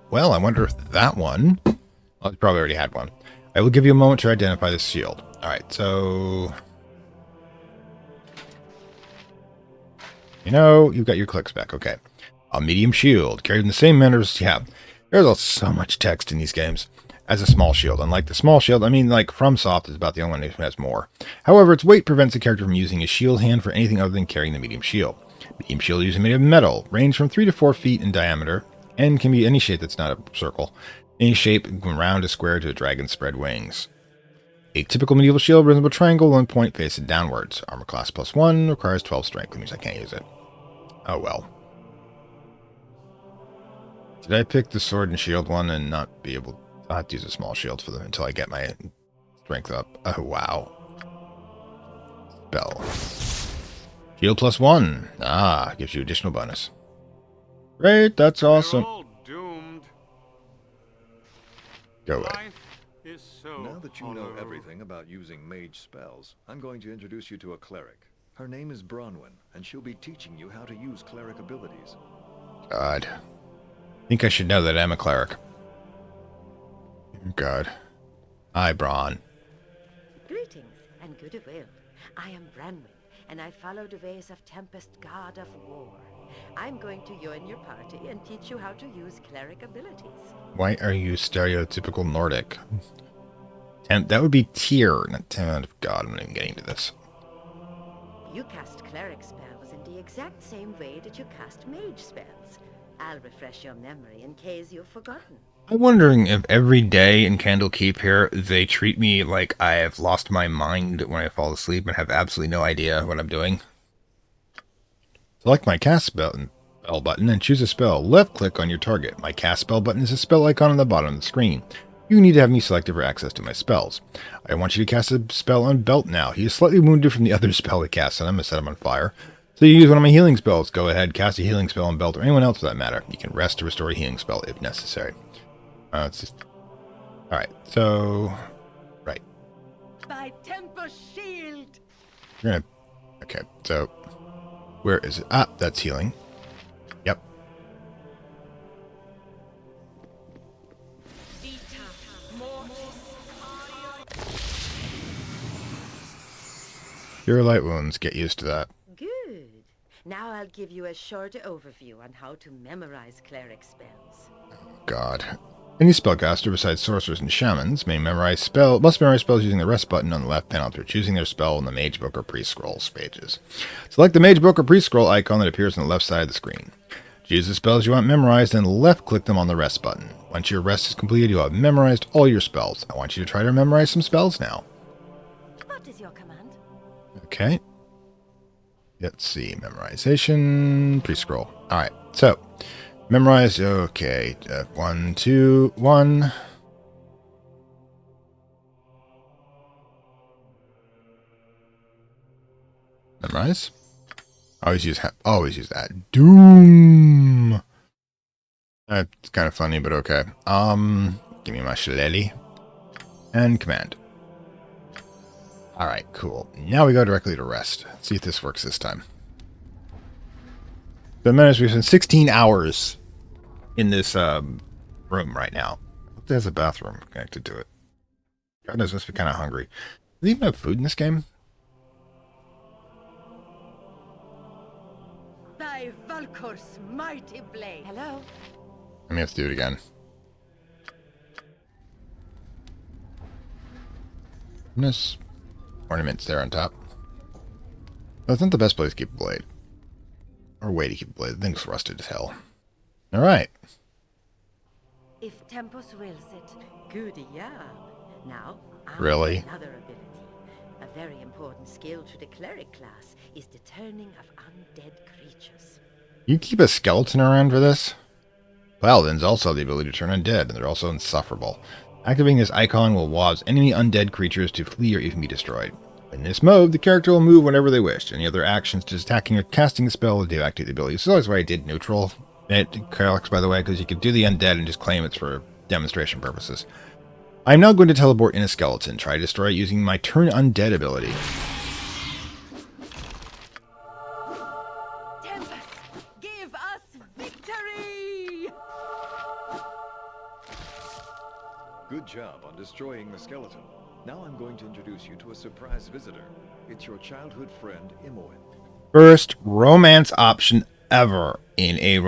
Well, I wonder if that one... Well, I probably already had one. I will give you a moment to identify this shield. Alright, so... You know, you've got your clicks back. Okay. A medium shield. Carried in the same manner as... Yeah. There's so much text in these games. As a small shield. Unlike the small shield, I mean, like, FromSoft is about the only one who has more. However, its weight prevents the character from using his shield hand for anything other than carrying the medium shield. Medium shield is made of metal, range from 3 to 4 feet in diameter, and can be any shape that's not a circle. Any shape from round to square to a dragon's spread wings. A typical medieval shield resembles a triangle, 1 point facing downwards. Armor class +1 requires 12 strength, which means I can't use it. Oh well. Did I pick the sword and shield one and not be able... I'll have to use a small shield for them until I get my strength up. Oh wow. Spell. Shield +1. Ah, gives you additional bonus. Great, that's awesome.
We're all doomed.
Go away.
Life is so
Now that you know
hollow.
everything about using mage spells, I'm going to introduce you to a cleric. Her name is Bronwyn, and she'll be teaching you how to use cleric abilities.
God. I think I should know that I'm a cleric. God. Hi, Braun.
Greetings and goodwill. I am Branwen, and I follow the ways of Tempest, God of War. I'm going to join your party and teach you how to use cleric abilities.
Why are you stereotypical Nordic? That would be Tyr, not God, I'm not even getting to this.
You cast cleric spells in the exact same way that you cast mage spells. I'll refresh your memory in case you've forgotten.
I'm wondering if every day in Candlekeep here, they treat me like I have lost my mind when I fall asleep and have absolutely no idea what I'm doing. Select my cast spell button and choose a spell. Left-click on your target. My cast spell button is a spell icon on the bottom of the screen. You need to have me selected for access to my spells. I want you to cast a spell on Belt now. He is slightly wounded from the other spell he cast on him. I set him on fire. So you use one of my healing spells. Go ahead, cast a healing spell on Belt or anyone else for that matter. You can rest to restore a healing spell if necessary. It's just... Alright, so... Right.
By Tempest Shield!
We're gonna... Okay, so... Where is it? Ah, that's healing. Yep. Cure light wounds. Get used to that.
Good. Now I'll give you a short overview on how to memorize cleric spells.
God. Any spellcaster besides sorcerers and shamans must memorize spells using the rest button on the left panel through choosing their spell in the Mage Book or Pre-Scrolls pages. Select the Mage Book or Pre-Scroll icon that appears on the left side of the screen. Choose the spells you want memorized and left-click them on the rest button. Once your rest is completed, you'll have memorized all your spells. I want you to try to memorize some spells now.
What is your command?
Okay. Let's see. Memorization. Pre-scroll. Alright, so... Memorize, okay, 1, 2, 1. Memorize. Always use that. Doom. That's kind of funny, but okay. Give me my shillelagh. And command. Alright, cool. Now we go directly to rest. Let's see if this works this time. The minutes we've spent 16 hours in this room right now. There's a bathroom connected to it. God knows, must be kind of hungry. Do they even have food in this game?
By Valkor's mighty blade. Hello?
Let me have to do it again. This ornaments there on top. That's not the best place to keep a blade. Or way to keep a blade. The thing's rusted as hell. Alright.
If Tempus wills it, good job. Now,
Really?
another ability. A very important skill to the cleric class is the turning of undead creatures.
You keep a skeleton around for this? Paladins also have the ability to turn undead, and they're also insufferable. Activating this icon will cause enemy undead creatures to flee or even be destroyed. In this mode, the character will move whenever they wish. Any other actions, just attacking or casting the spell, will deactivate the ability. So that's why I did neutral Clerics, by the way, because you could do the undead and just claim it's for demonstration purposes. I'm now going to teleport in a skeleton. Try to destroy it using my turn undead ability.
Tempus, give us victory!
Good job on destroying the skeleton. Now I'm going to introduce you to a surprise visitor. It's your childhood friend, Imoen.
First romance option ever in a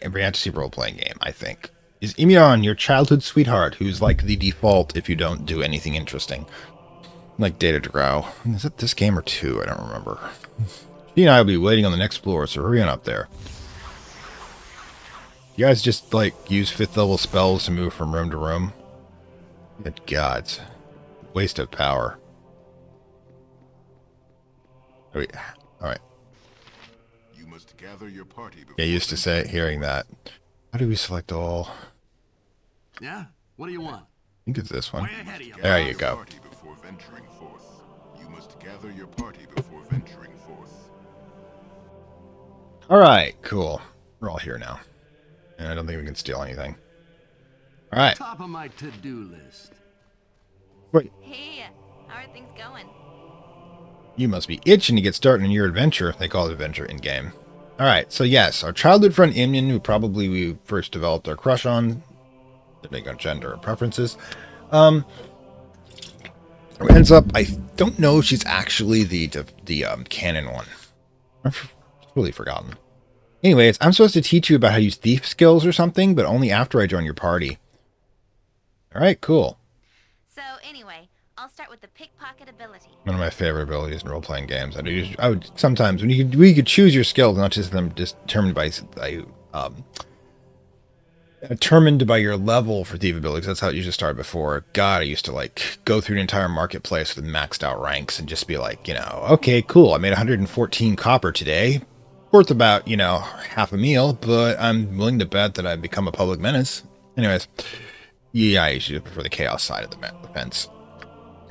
fantasy role-playing game, I think. Is Imoen, your childhood sweetheart, who's like the default if you don't do anything interesting. Like Data to Grow. Is it this game or 2? I don't remember. She and I will be waiting on the next floor, so hurry on up there. You guys just, like, use 5th level spells to move from room to room? Good gods. Waste of power. Alright.
You must gather your party before
Get used to hearing that. How do we select all?
Yeah? What do you want?
I think it's this one.
Way ahead of you.
There you go.
party before venturing forth. You must gather your party before venturing forth.
Alright, cool. We're all here now. And I don't think we can steal anything. Alright.
Top of my to-do list.
Wait,
Hey, how are things going?
you must be itching to get started on your adventure. They call it adventure in-game. Alright, so yes, our childhood friend Imyan, who probably we first developed our crush on, depending on gender or preferences, ends up, I don't know if she's actually the canon one. I've really forgotten. Anyways, I'm supposed to teach you about how to use thief skills or something, but only after I join your party. Alright, cool.
So anyway, I'll start with the pickpocket ability.
One of my favorite abilities in role-playing games. I would sometimes, when you could choose your skills, not just them determined by your level for thief abilities. That's how it usually started before. God, I used to like go through an entire marketplace with maxed out ranks and just be like, okay, cool. I made 114 copper today. Worth about, half a meal, but I'm willing to bet that I've become a public menace. Anyways, yeah, I usually prefer the chaos side of the fence.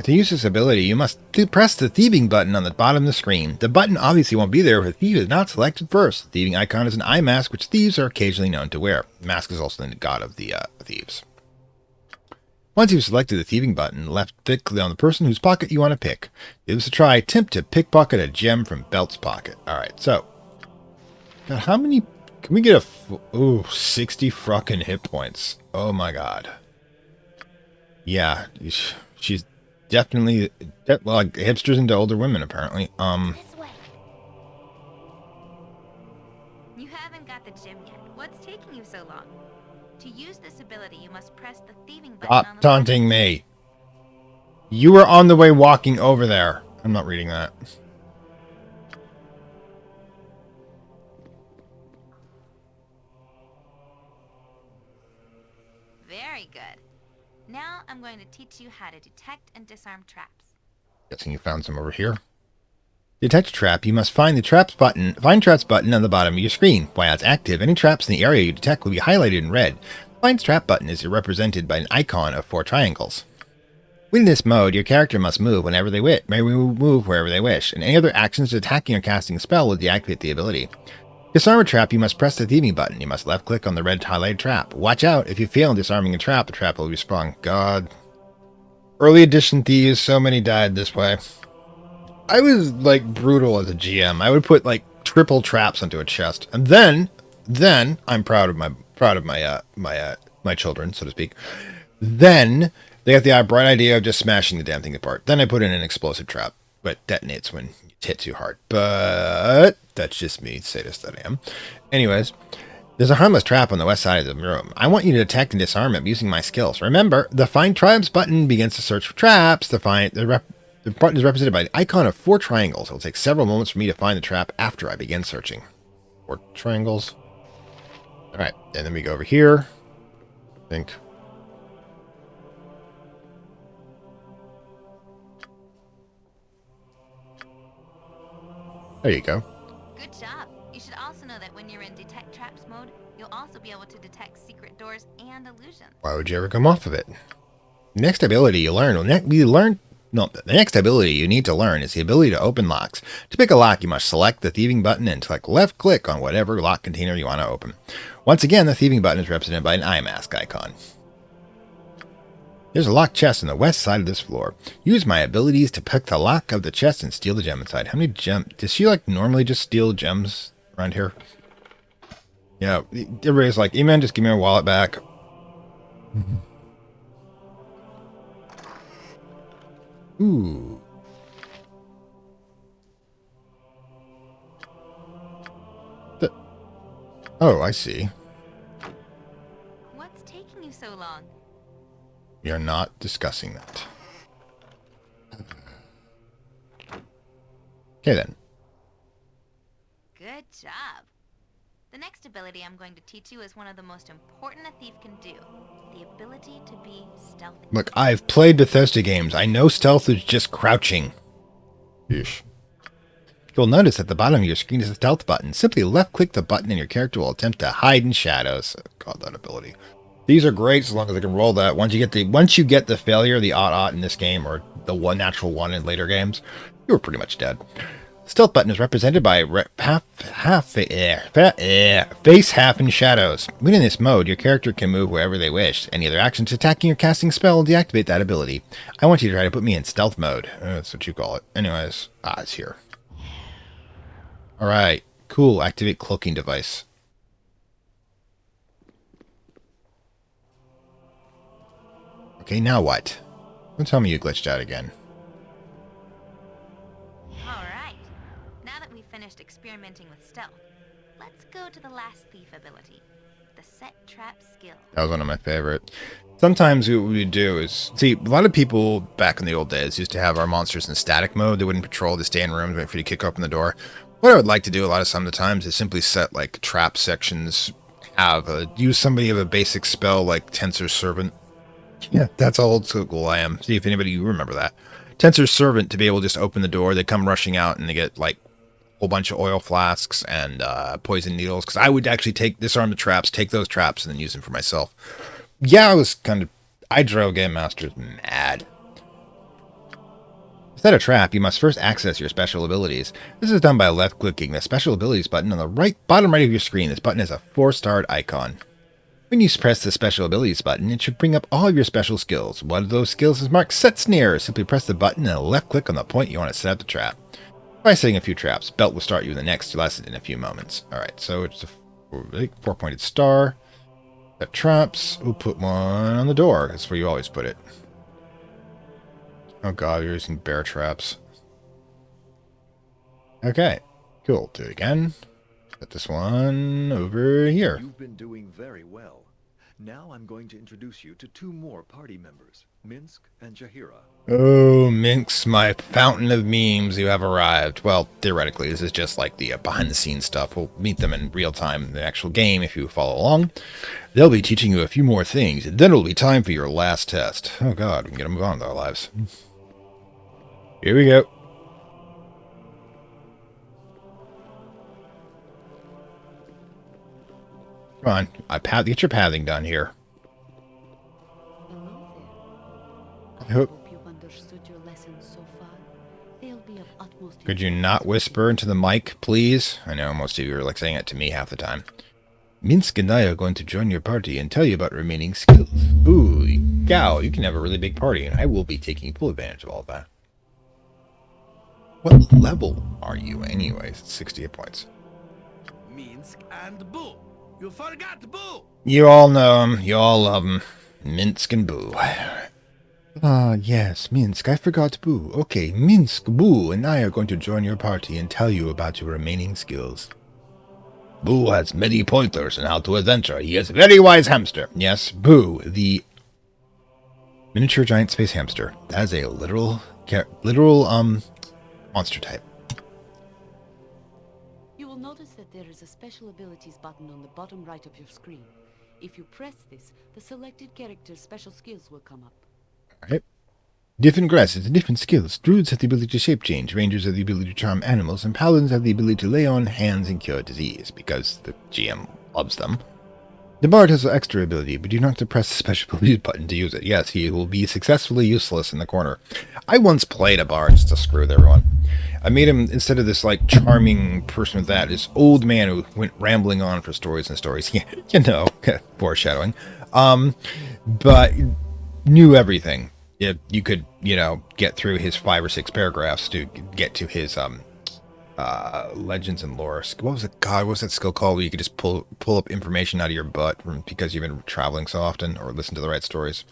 To use this ability, you must press the thieving button on the bottom of the screen. The button obviously won't be there if a thief is not selected first. The thieving icon is an eye mask, which thieves are occasionally known to wear. The mask is also the god of the thieves. Once you've selected the thieving button, left-click on the person whose pocket you want to pick. Give this a try. Attempt to pickpocket a gem from Belt's pocket. Alright, so. Now how many... Can we get a... 60 fucking hit points. Oh my god. Yeah, she's... Definitely, well, hipsters into older women, apparently.
This way. You haven't got the gem yet. What's taking you so long? To use this ability, you must press the thieving button on
Stop
the
taunting me. You were on the way walking over there. I'm not reading that.
Very good. Now I'm going to teach you how to detect and disarm traps.
Guessing you found some over here. Detect a trap, you must find traps button on the bottom of your screen. While it's active, any traps in the area you detect will be highlighted in red. The find trap button is represented by an icon of 4 triangles. With this mode, your character must move whenever they wish, move wherever they wish, and any other actions attacking or casting a spell will deactivate the ability. To disarm a trap, you must press the thieving button. You must left-click on the red highlighted trap. Watch out! If you fail in disarming a trap, the trap will respawn. God. Early edition thieves, so many died this way. I was, like, brutal as a GM. I would put, like, triple traps onto a chest. And then, I'm proud of my children, so to speak. Then, they got the bright idea of just smashing the damn thing apart. Then I put in an explosive trap, but detonates when hit too hard, but that's just me, sadist that I am. Anyways, there's a harmless trap on the west side of the room. I want you to detect and disarm it using my skills. Remember, the Find Traps button begins to search for traps. The button is represented by an icon of 4 triangles. It will take several moments for me to find the trap after I begin searching. 4 triangles. Alright, and then we go over here. I think. There you go.
Good job. You should also know that when you're in detect traps mode, you'll also be able to detect secret doors and illusions.
Why would you ever come off of it? The next ability you learn the next ability you need to learn is the ability to open locks. To pick a lock, you must select the thieving button and left click on whatever lock container you want to open. Once again, the thieving button is represented by an eye mask icon. There's a locked chest on the west side of this floor. Use my abilities to pick the lock of the chest and steal the gem inside. How many gems? Does she like normally just steal gems around here? Yeah, everybody's like, "Hey man, just give me my wallet back." Ooh. Oh, I see.
What's taking you so long?
We are not discussing that. Okay then.
Good job. The next ability I'm going to teach you is one of the most important a thief can do. The ability to be stealthy.
Look, I've played Bethesda games. I know stealth is just crouching. Yeesh. You'll notice at the bottom of your screen is a stealth button. Simply left-click the button and your character will attempt to hide in shadows. God, that ability. These are great as long as I can roll that. Once you get the failure, the odd in this game, or the natural one in later games, you're pretty much dead. Stealth button is represented by face, half, and shadows. When in this mode, your character can move wherever they wish. Any other actions attacking or casting spell will deactivate that ability. I want you to try to put me in stealth mode. That's what you call it. Anyways, it's here. Alright, cool. Activate cloaking device. Okay, now what? Don't tell me you glitched out again.
Alright. Now that we've finished experimenting with stealth, let's go to the last thief ability. The set trap skill.
That was one of my favorite. Sometimes what we do is... See, a lot of people back in the old days used to have our monsters in static mode. They wouldn't patrol, they stay in rooms, wait for you to kick open the door. What I would like to do a lot of some of the times is simply set, like, trap sections. Use somebody of a basic spell like Tensor Servant. Yeah, that's how old school I am. See if anybody you remember that. Tensor Servant to be able to just open the door. They come rushing out and they get like a whole bunch of oil flasks and poison needles. Because I would actually disarm the traps, take those traps, and then use them for myself. Yeah, I drove Game Masters mad. To set a trap, you must first access your special abilities. This is done by left-clicking the special abilities button on the bottom right of your screen. This button is a 4-starred icon. When you press the special abilities button, it should bring up all of your special skills. One of those skills is marked Set Snare. Simply press the button and left click on the point you want to set up the trap. By setting a few traps, Belt will start you in the next lesson in a few moments. Alright, so it's a 4-pointed star. Set traps. We'll put one on the door. That's where you always put it. Oh god, you're using bear traps. Okay, cool. Do it again. Put this one over here.
You've been doing very well. Now I'm going to introduce you to 2 more party members, Minsk and Jahira.
Oh, Minx, my fountain of memes, you have arrived. Well, theoretically, this is just like the behind-the-scenes stuff. We'll meet them in real time in the actual game if you follow along. They'll be teaching you a few more things, and then it'll be time for your last test. Oh god, we can get to move on with our lives. Here we go. Come on, get your pathing done here.
Hello there.
I hope
you've understood your lesson so far. They'll be of utmost.
Could you not whisper into the mic, please? I know most of you are like saying it to me half the time. Minsk and I are going to join your party and tell you about remaining skills. Ooh, Gao, you can have a really big party, and I will be taking full advantage of all of that. What level are you anyways? 68 points.
Minsk and Boo. You forgot Boo.
You all know him. You all love him. Minsk and Boo. Yes, Minsk. I forgot Boo. Okay, Minsk, Boo, and I are going to join your party and tell you about your remaining skills. Boo has many pointers on how to adventure. He is a very wise hamster. Yes, Boo, the miniature giant space hamster. That is a literal monster type.
You will notice that there is a special abilities button on the bottom right of your screen. If you press this, the selected character's special skills will come up.
Alright. Different classes and different skills. Druids have the ability to shape change, rangers have the ability to charm animals, and paladins have the ability to lay on hands and cure disease, because the GM loves them. The bard has an extra ability, but you don't have to press the special abilities button to use it. Yes, he will be successfully useless in the corner. I once played a bard just to screw with everyone. I made him, instead of this like charming person with that, this old man who went rambling on for stories and stories. You know, foreshadowing. But knew everything. You could, get through his 5 or 6 paragraphs to get to his legends and lore. What was it? God, what was that skill called? Where you could just pull up information out of your butt because you've been traveling so often, or listen to the right stories.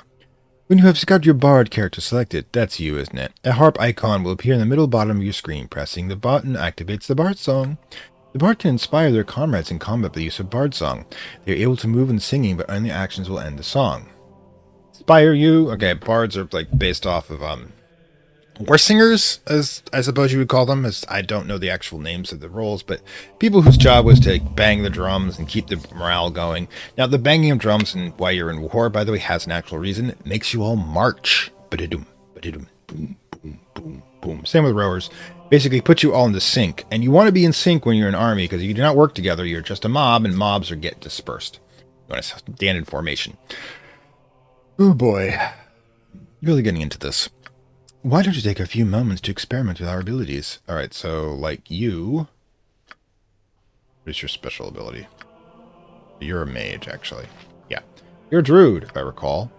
When you have got your bard character selected, that's you, isn't it? A harp icon will appear in the middle bottom of your screen. Pressing the button activates the bard song. The bard can inspire their comrades in combat by the use of bard song. They are able to move when singing, but only actions will end the song. Inspire you? Okay, bards are like based off of horse singers, as I suppose you would call them, as I don't know the actual names of the roles, but people whose job was to bang the drums and keep the morale going. Now, the banging of drums and while you're in war, by the way, has an actual reason. It makes you all march. Ba-da-doom, ba-da-doom, boom, boom, boom, boom. Same with rowers. Basically, put you all into sync. And you want to be in sync when you're an army, because if you do not work together, you're just a mob, and mobs get dispersed. You want to stand in formation. Oh boy. Really getting into this. why don't you take a few moments to experiment with our abilities? Alright, so, like, you... What is your special ability? You're a mage, actually. Yeah. You're a druid, if I recall.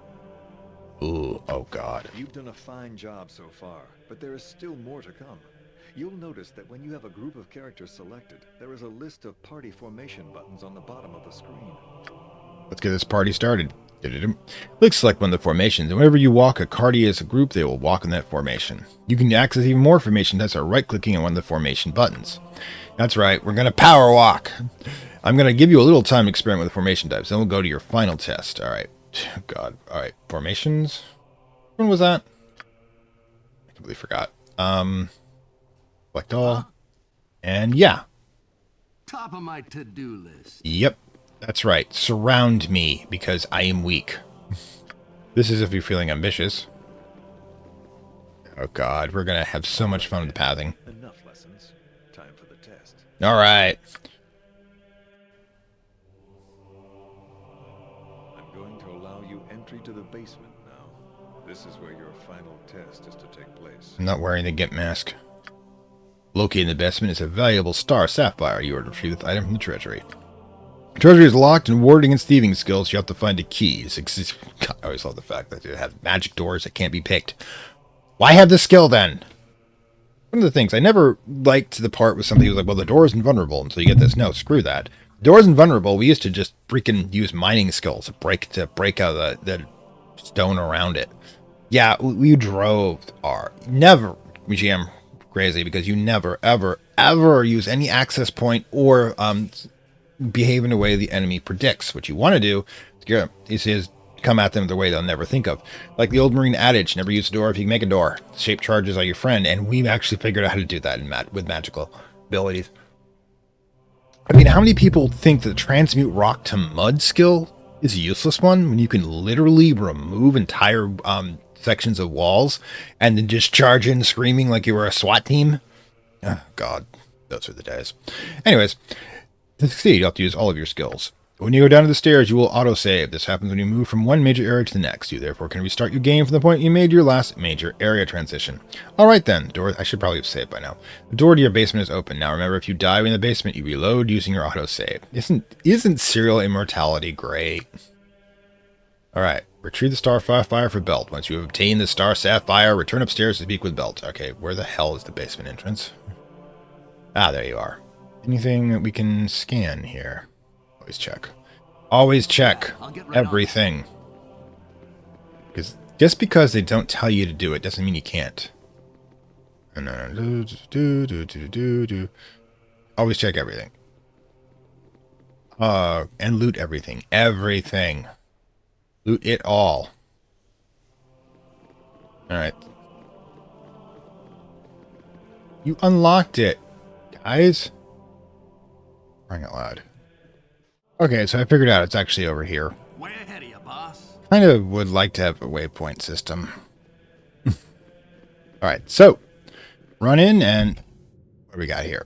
Ooh, oh god.
You've done a fine job so far, but there is still more to come. You'll notice that when you have a group of characters selected, there is a list of party formation buttons on the bottom of the screen.
Let's get this party started. Click select one of the formations, and whenever you walk a party as a group, they will walk in that formation. You can access even more formation types by right-clicking on one of the formation buttons. That's right, we're going to power walk. I'm going to give you a little time to experiment with formation types, then we'll go to your final test. Alright. God. Alright, formations. When was that? I completely forgot. Select all. And yeah.
Top of my to-do list.
Yep. That's right. Surround me, because I am weak. This is if you're feeling ambitious. Oh god, we're gonna have so much fun with the pathing.
Enough lessons. Time for the test.
Alright.
I'm going to allow you entry to the basement now. This is where your final test is to take place.
I'm not wearing the Gimp mask. Located in the basement is a valuable star sapphire. You are to retrieve this item from the treasury. The treasury is locked and warded against thieving skills. You have to find a key. God, I always love the fact that you have magic doors that can't be picked. Why have the skill then? One of the things, I never liked the part with somebody who was like, well, the door is invulnerable until you get this. No, screw that. The door is invulnerable. We used to just freaking use mining skills to break out the stone around it. Yeah, we drove our... Never, GM crazy, because you never, ever, ever use any access point or behave in a way the enemy predicts. What you want to do is come at them the way they'll never think of. Like the old Marine adage, never use a door if you can make a door. Shape charges are your friend, and we've actually figured out how to do that with magical abilities. I mean, how many people think that the transmute rock to mud skill is a useless one when you can literally remove entire sections of walls and then just charge in screaming like you were a SWAT team? Oh, God, those are the days. Anyways, to succeed, you have to use all of your skills. When you go down to the stairs, you will autosave. This happens when you move from one major area to the next. You therefore can restart your game from the point you made your last major area transition. Alright then, I should probably have saved by now. The door to your basement is open. Now remember, if you die in the basement, you reload using your autosave. Isn't serial immortality great? Alright, retrieve the star sapphire for Belt. Once you have obtained the star sapphire, return upstairs to speak with Belt. Okay, where the hell is the basement entrance? Ah, there you are. Anything that we can scan here? Always check. Always check everything. Because just because they don't tell you to do it doesn't mean you can't. Always check everything. And loot everything. Everything. Loot it all. Alright. You unlocked it, guys. Crying out loud. Okay, so I figured out it's actually over here.
Way ahead of you, boss.
Kind of would like to have a waypoint system. Alright, so run in and what do we got here?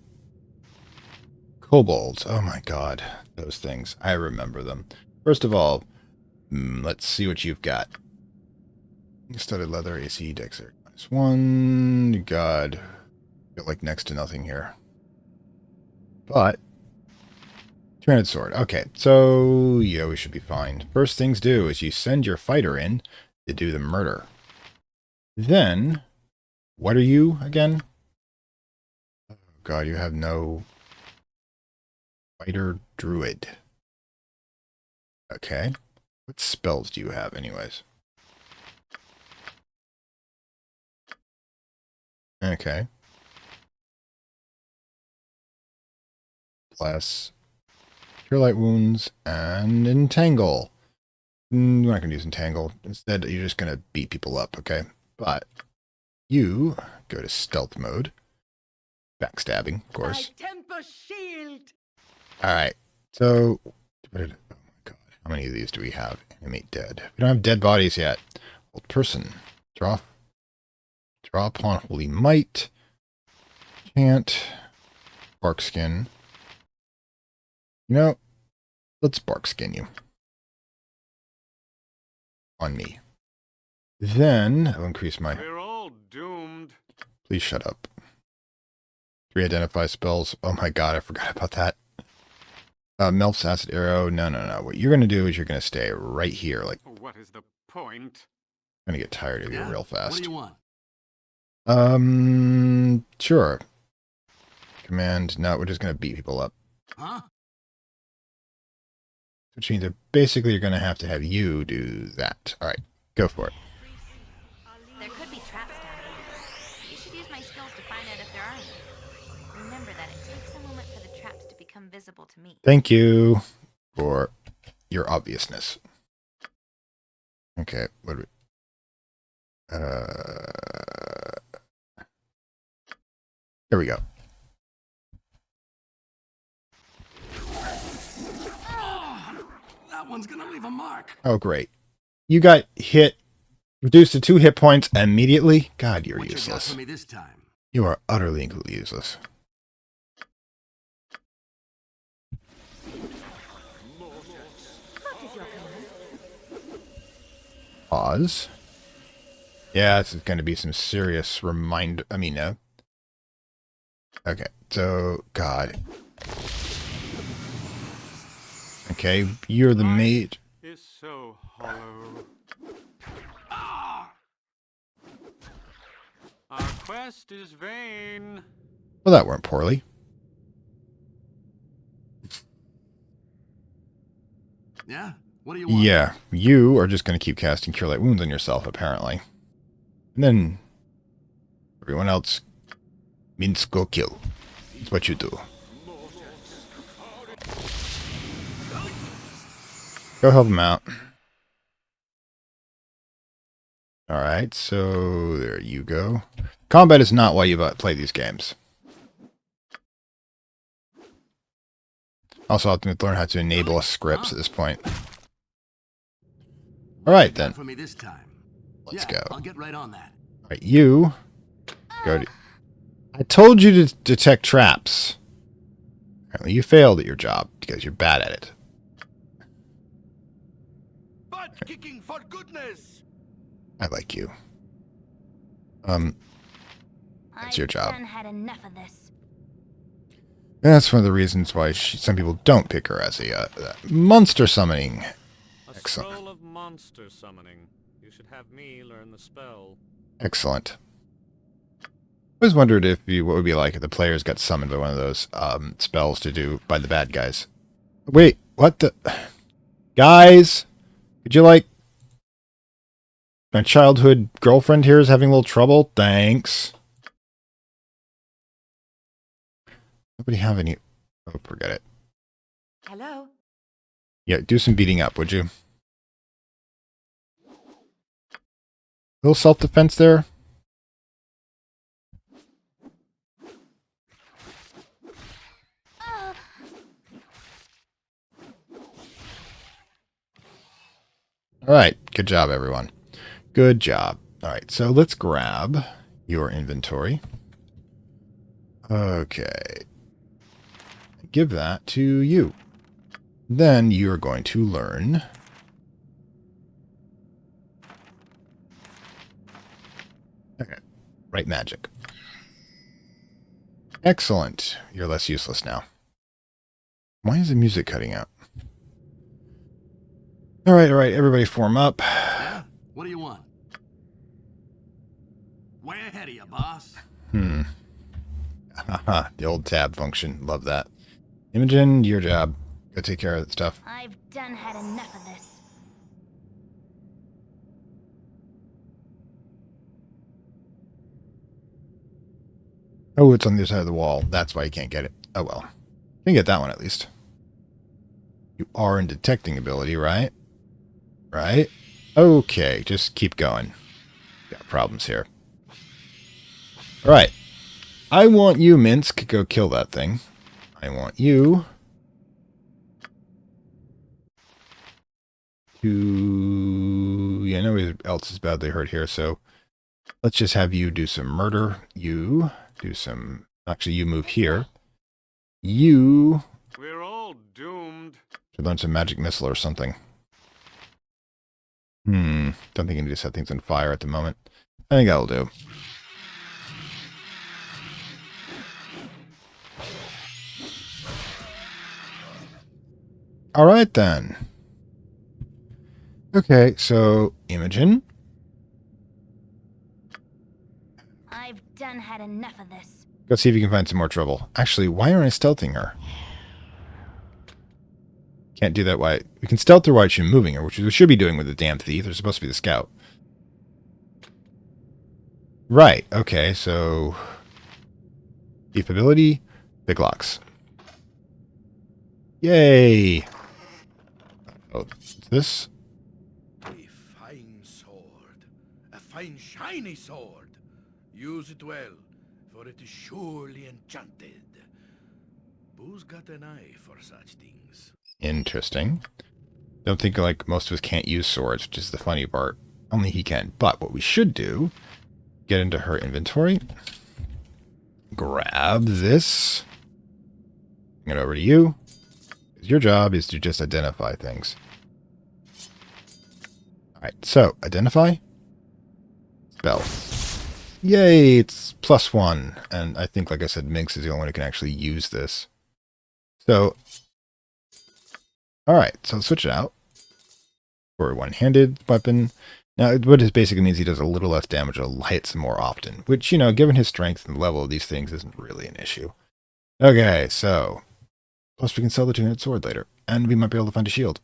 Kobolds. Oh my god, those things. I remember them. First of all, let's see what you've got. Studded leather, AC, Dexter. -1. God. Got like next to nothing here. But two-handed sword. Okay, so yeah, we should be fine. First things do is you send your fighter in to do the murder. Then, what are you again? Oh god, you have no fighter druid. Okay. What spells do you have anyways? Okay. Plus Cure Light Wounds and Entangle. We're not going to use Entangle. Instead, you're just going to beat people up, okay? But you go to Stealth Mode. Backstabbing, of course. Alright, so... Oh my god, how many of these do we have? Animate dead. We don't have dead bodies yet. Old person. Draw upon Holy Might. Chant. Bark Skin. You know, let's bark skin you. On me. Then I'll increase my...
We're all doomed.
Please shut up. 3 identify spells. Oh my god, I forgot about that. Melf's acid arrow. No. What you're going to do is you're going to stay right here. Like,
What is the point?
I'm going to get tired of you real fast.
What do you want?
Sure. Command. No, we're just going to beat people up.
Huh?
Which means that basically you're going to have you do that. All right, go for it.
There could be traps down here. You should use my skills to find out if there are any. Remember that it takes a moment for the traps to become visible to me.
Thank you for your obviousness. Okay, what do we... There we go.
That one's gonna leave a mark.
Oh, great. You got hit, reduced to 2 hit points immediately? God, you're
What
useless.
you got for me this time?
You are utterly and completely useless.
What is your command?
Pause. Yeah, this is going to be some serious reminder. I mean, no. Okay, so, God. Okay, you're the mage.
Is so hollow. Our quest is vain.
Well, that went poorly.
Yeah? What do you want?
Yeah, you are just going to keep casting Cure Light Wounds on yourself, apparently. And then everyone else, Minsk go kill. It's what you do. Go help him out. Alright, so there you go. Combat is not why you play these games. Also, I have to learn how to enable scripts at this point. Alright then.
For me this time.
Let's
Yeah,
go.
I'll get right on that.
Alright, you go to... I told you to detect traps. Apparently you failed at your job because you're bad at it.
Butt kicking for goodness!
I like you. That's your job.
I've had enough of this.
That's one of the reasons why some people don't pick her as a monster summoning.
A
Excellent.
scroll of monster summoning. You should have me learn the spell.
Excellent. I always wondered what it would be like if the players got summoned by one of those spells to do by the bad guys. Wait, what the... Guys, could you like... My childhood girlfriend here is having a little trouble? Thanks. Nobody have any... Oh, forget it.
Hello?
Yeah, do some beating up, would you? Little self-defense there. Alright, good job, everyone. Good job. Alright, so let's grab your inventory. Okay. Give that to you. Then you're going to learn... Okay, right magic. Excellent. You're less useless now. Why is the music cutting out? Alright, everybody form up.
Yeah? What do you want? Way ahead of you, boss.
Haha, the old tab function. Love that. Imogen, your job. Go take care of that stuff.
I've had enough of this.
Oh, it's on the other side of the wall. That's why you can't get it. Oh well. You can get that one at least. You are in detecting ability, right? Right? Okay, just keep going. Got problems here. Alright. I want you, Minsk, go kill that thing. I want you to... Yeah, nobody else is badly hurt here, so let's just have you do some murder. You do some... Actually, you move here. You
We're all doomed.
should learn some magic missile or something. Don't think you need to set things on fire at the moment. I think that'll do. All right, then. Okay, so Imogen.
I've done had enough of this.
Go see if you can find some more trouble. Actually, why aren't I stealthing her? Can't do that. Why? We can stealth her while she's moving her, which we should be doing with the damn thief. They're supposed to be the scout. Right. Okay, so... Thief ability. Big locks. Yay! Oh, it's this?
A fine sword. A fine shiny sword. Use it well, for it is surely enchanted. Boo's got an eye for such things.
Interesting. Don't think like most of us can't use swords, which is the funny part. Only he can. But what we should do, get into her inventory. Grab this. Bring it over to you. Your job is to just identify things. Alright, so identify. Spell. Yay, it's +1. And I think, like I said, Minx is the only one who can actually use this. So, alright, so let's switch it out for a one-handed weapon. Now, what this basically means he does a little less damage, hits more often, which, you know, given his strength and the level of these things, isn't really an issue. Okay, so, plus we can sell the two-handed sword later, and we might be able to find a shield.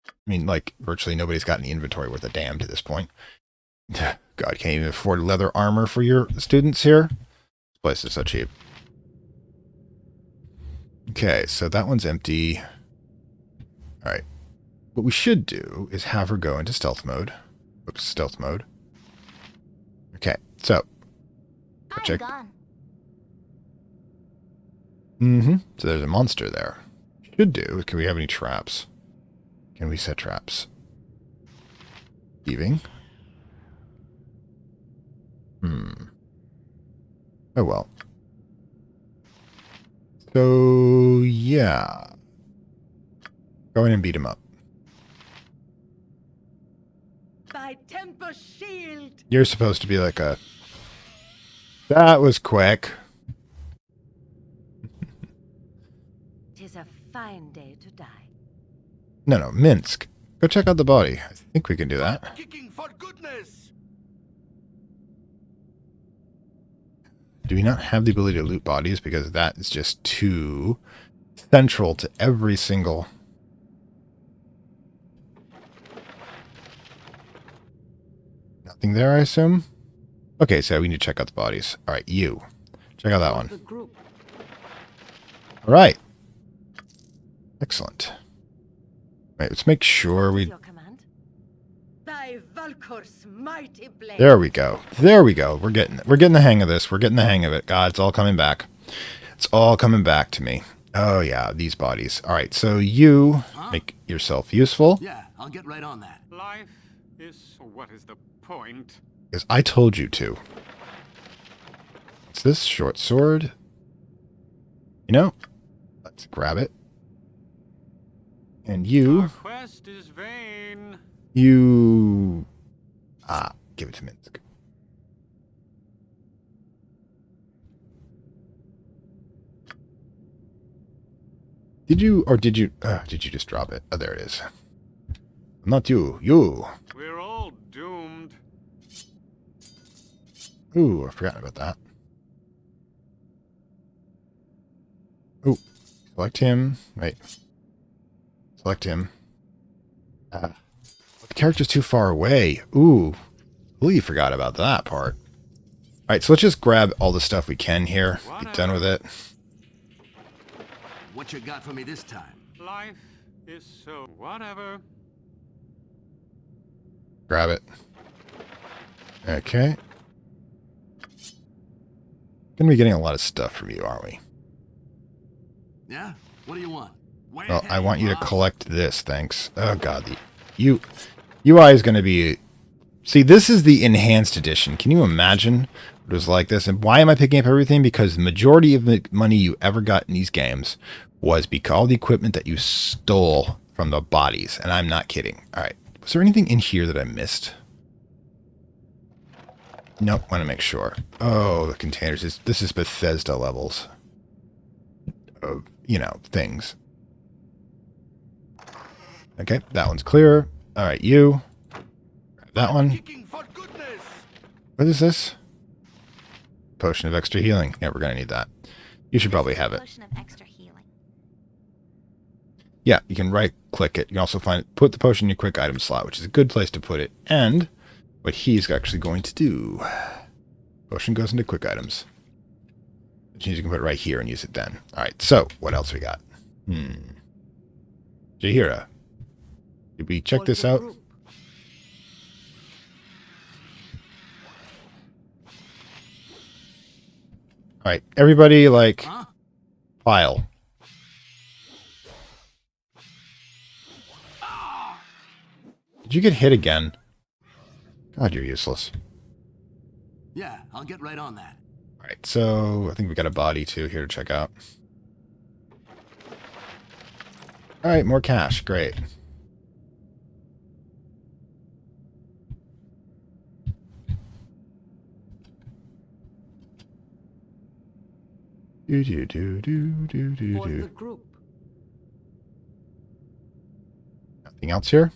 I mean, like, virtually nobody's got any inventory worth a damn to this point. God, can't even afford leather armor for your students here? This place is so cheap. Okay, so that one's empty. Alright. What we should do is have her go into stealth mode. Oops, stealth mode. Okay, so.
I'm
Check.
gone.
So there's a monster there. Should do. Can we have any traps? Can we set traps? Thieving. Oh well. So, yeah. Go in and beat him up.
By Tempest shield!
You're supposed to be like a... That was quick.
Tis a fine day to die.
No, Minsk. Go check out the body. I think we can do that.
Kicking for goodness!
Do we not have the ability to loot bodies? Because that is just too central to every single... Nothing there, I assume? Okay, so we need to check out the bodies. Alright, you. Check out that one. Alright. Excellent. Right, let's make sure we...
Your command? By Valkor's mighty blade.
There we go. There we go. We're getting the hang of this. We're getting the hang of it. God, it's all coming back. It's all coming back to me. Oh yeah, these bodies. Alright, so you make yourself useful.
Yeah, I'll get right on that.
Life is what is the point?
Because I told you to. What's this? Short sword. You know, let's grab it. And you...
Our quest is vain.
You... give it to Minsk. Did you just drop it? Oh, there it is. Not you. You.
We're all doomed.
Ooh, I've forgotten about that. Ooh, select him. Wait. Select him. The character's too far away. Ooh, you forgot about that part. Alright, so let's just grab all the stuff we can here. Be done with it.
What you got for me this time?
Life is so whatever.
Grab it. Okay. Gonna be getting a lot of stuff from you, aren't we?
Yeah? What do you want?
Well, I want you to collect this, thanks. Oh god, the UI is gonna be... See, this is the enhanced edition. Can you imagine what it was like this? And why am I picking up everything? Because the majority of the money you ever got in these games was because all the equipment that you stole from the bodies. And I'm not kidding. Alright. Was there anything in here that I missed? Nope, want to make sure. Oh, the containers. This is Bethesda levels of, you know, things. Okay, that one's clear. All right, you. That one. What is this? Potion of extra healing. Yeah, we're going to need that. You should probably have it.
Potion of extra healing.
Yeah, you can right-click it. You can also put the potion in your quick item slot, which is a good place to put it. And what he's actually going to do. Potion goes into quick items. Which means you can put it right here and use it then. All right, so what else we got? Jaheira. Did we check this out? All right, everybody, like, file. Did you get hit again? God, you're useless.
Yeah, I'll get right on that.
All right, so I think we got a body, too, here to check out. All right, more cash. Great. Do do do do do do
For the
do.
group.
Nothing else here?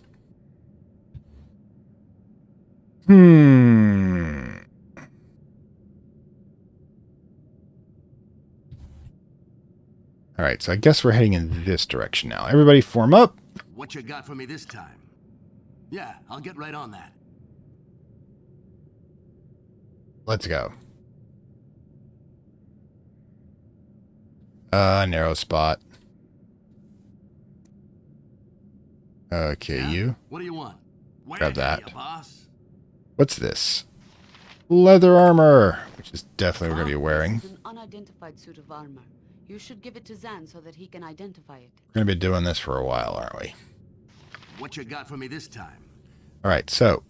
All right, so I guess we're heading in this direction now. Everybody form up.
What you got for me this time? Yeah, I'll get right on that.
Let's go. Narrow spot. Okay,
Yeah?
you.
What do you want?
Grab that.
Ya, boss?
What's this? Leather armor, which is definitely we're going to be wearing.
This is an unidentified suit of armor. You should give it to Zan so that he can identify it.
We're going to be doing this for a while, aren't we?
What you got for me this time?
All right, so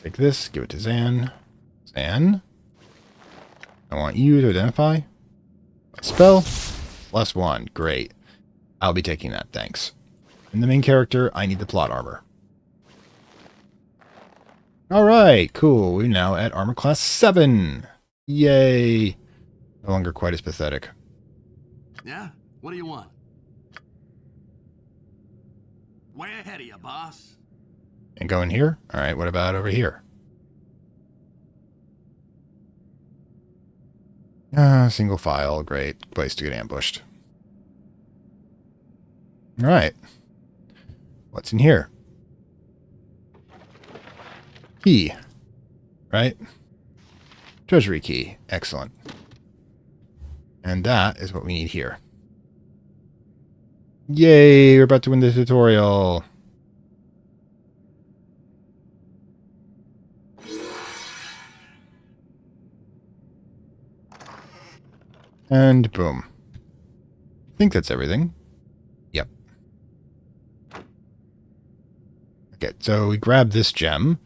take this, give it to Zan. Zan, I want you to identify. Spell, +1. Great. I'll be taking that, thanks. And the main character, I need the plot armor. All right, cool. We're now at armor class 7. Yay. No longer quite as pathetic.
Yeah? What do you want? Way ahead of you, boss.
And go in here? All right, what about over here? Single file. Great place to get ambushed. All right. What's in here? Key. Right? Treasury key. Excellent. And that is what we need here. Yay! We're about to win the tutorial. And boom. I think that's everything. Yep. Okay, so we grab this gem,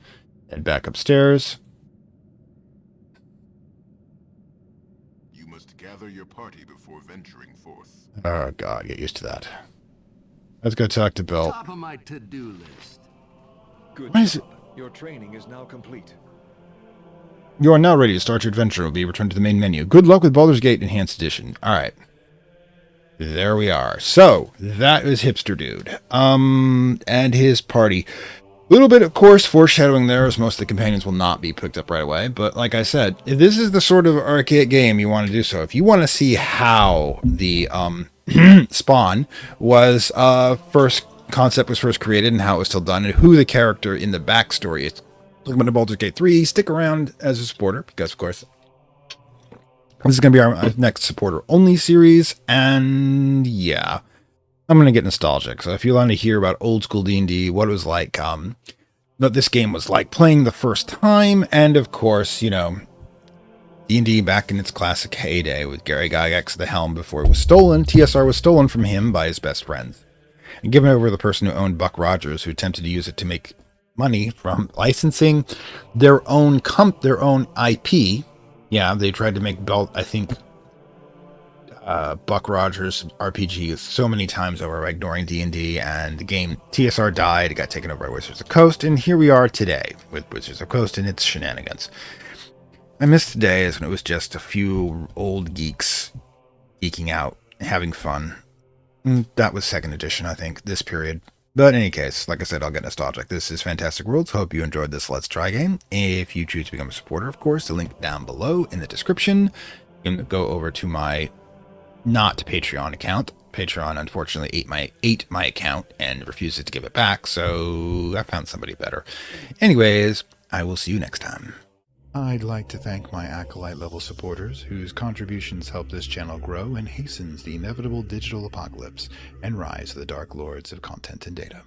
head back upstairs.
You must gather your party before venturing forth.
Oh god, get used to that. Let's go talk to Bill.
Top of my to-do list.
Good
What is it?
job. Your training is now complete.
You are now ready to start your adventure and will be returned to the main menu. Good luck with Baldur's Gate Enhanced Edition. Alright. There we are. So, that is Hipster Dude. And his party. A little bit, of course, foreshadowing there, as most of the companions will not be picked up right away. But like I said, if this is the sort of archaic game you want to do so, if you want to see how the Spawn was first created and how it was still done, and who the character in the backstory is, look at Baldur's Gate 3, stick around as a supporter, because, of course, this is going to be our next supporter-only series, and, yeah, I'm going to get nostalgic. So if you want to hear about old-school D&D, what it was like, what this game was like playing the first time, and, of course, you know, D&D back in its classic heyday with Gary Gygax at the helm before it was stolen. TSR was stolen from him by his best friends and given over to the person who owned Buck Rogers, who attempted to use it to make money from licensing their own IP. Yeah, they tried to make Buck Rogers RPGs so many times over by ignoring D&D, and the game TSR died. It got taken over by Wizards of the Coast, and here we are today with Wizards of the Coast and its shenanigans. I miss the days when it was just a few old geeks geeking out, having fun. That was second edition, I think, this period. But in any case, like I said, I'll get nostalgic. This is Fantastic Worlds. Hope you enjoyed this Let's Try game. If you choose to become a supporter, of course, the link down below in the description. You can go over to my not Patreon account. Patreon, unfortunately, ate my account and refuses to give it back, so I found somebody better. Anyways, I will see you next time. I'd like to thank my Acolyte level supporters, whose contributions help this channel grow and hastens the inevitable digital apocalypse and rise of the Dark Lords of Content and Data.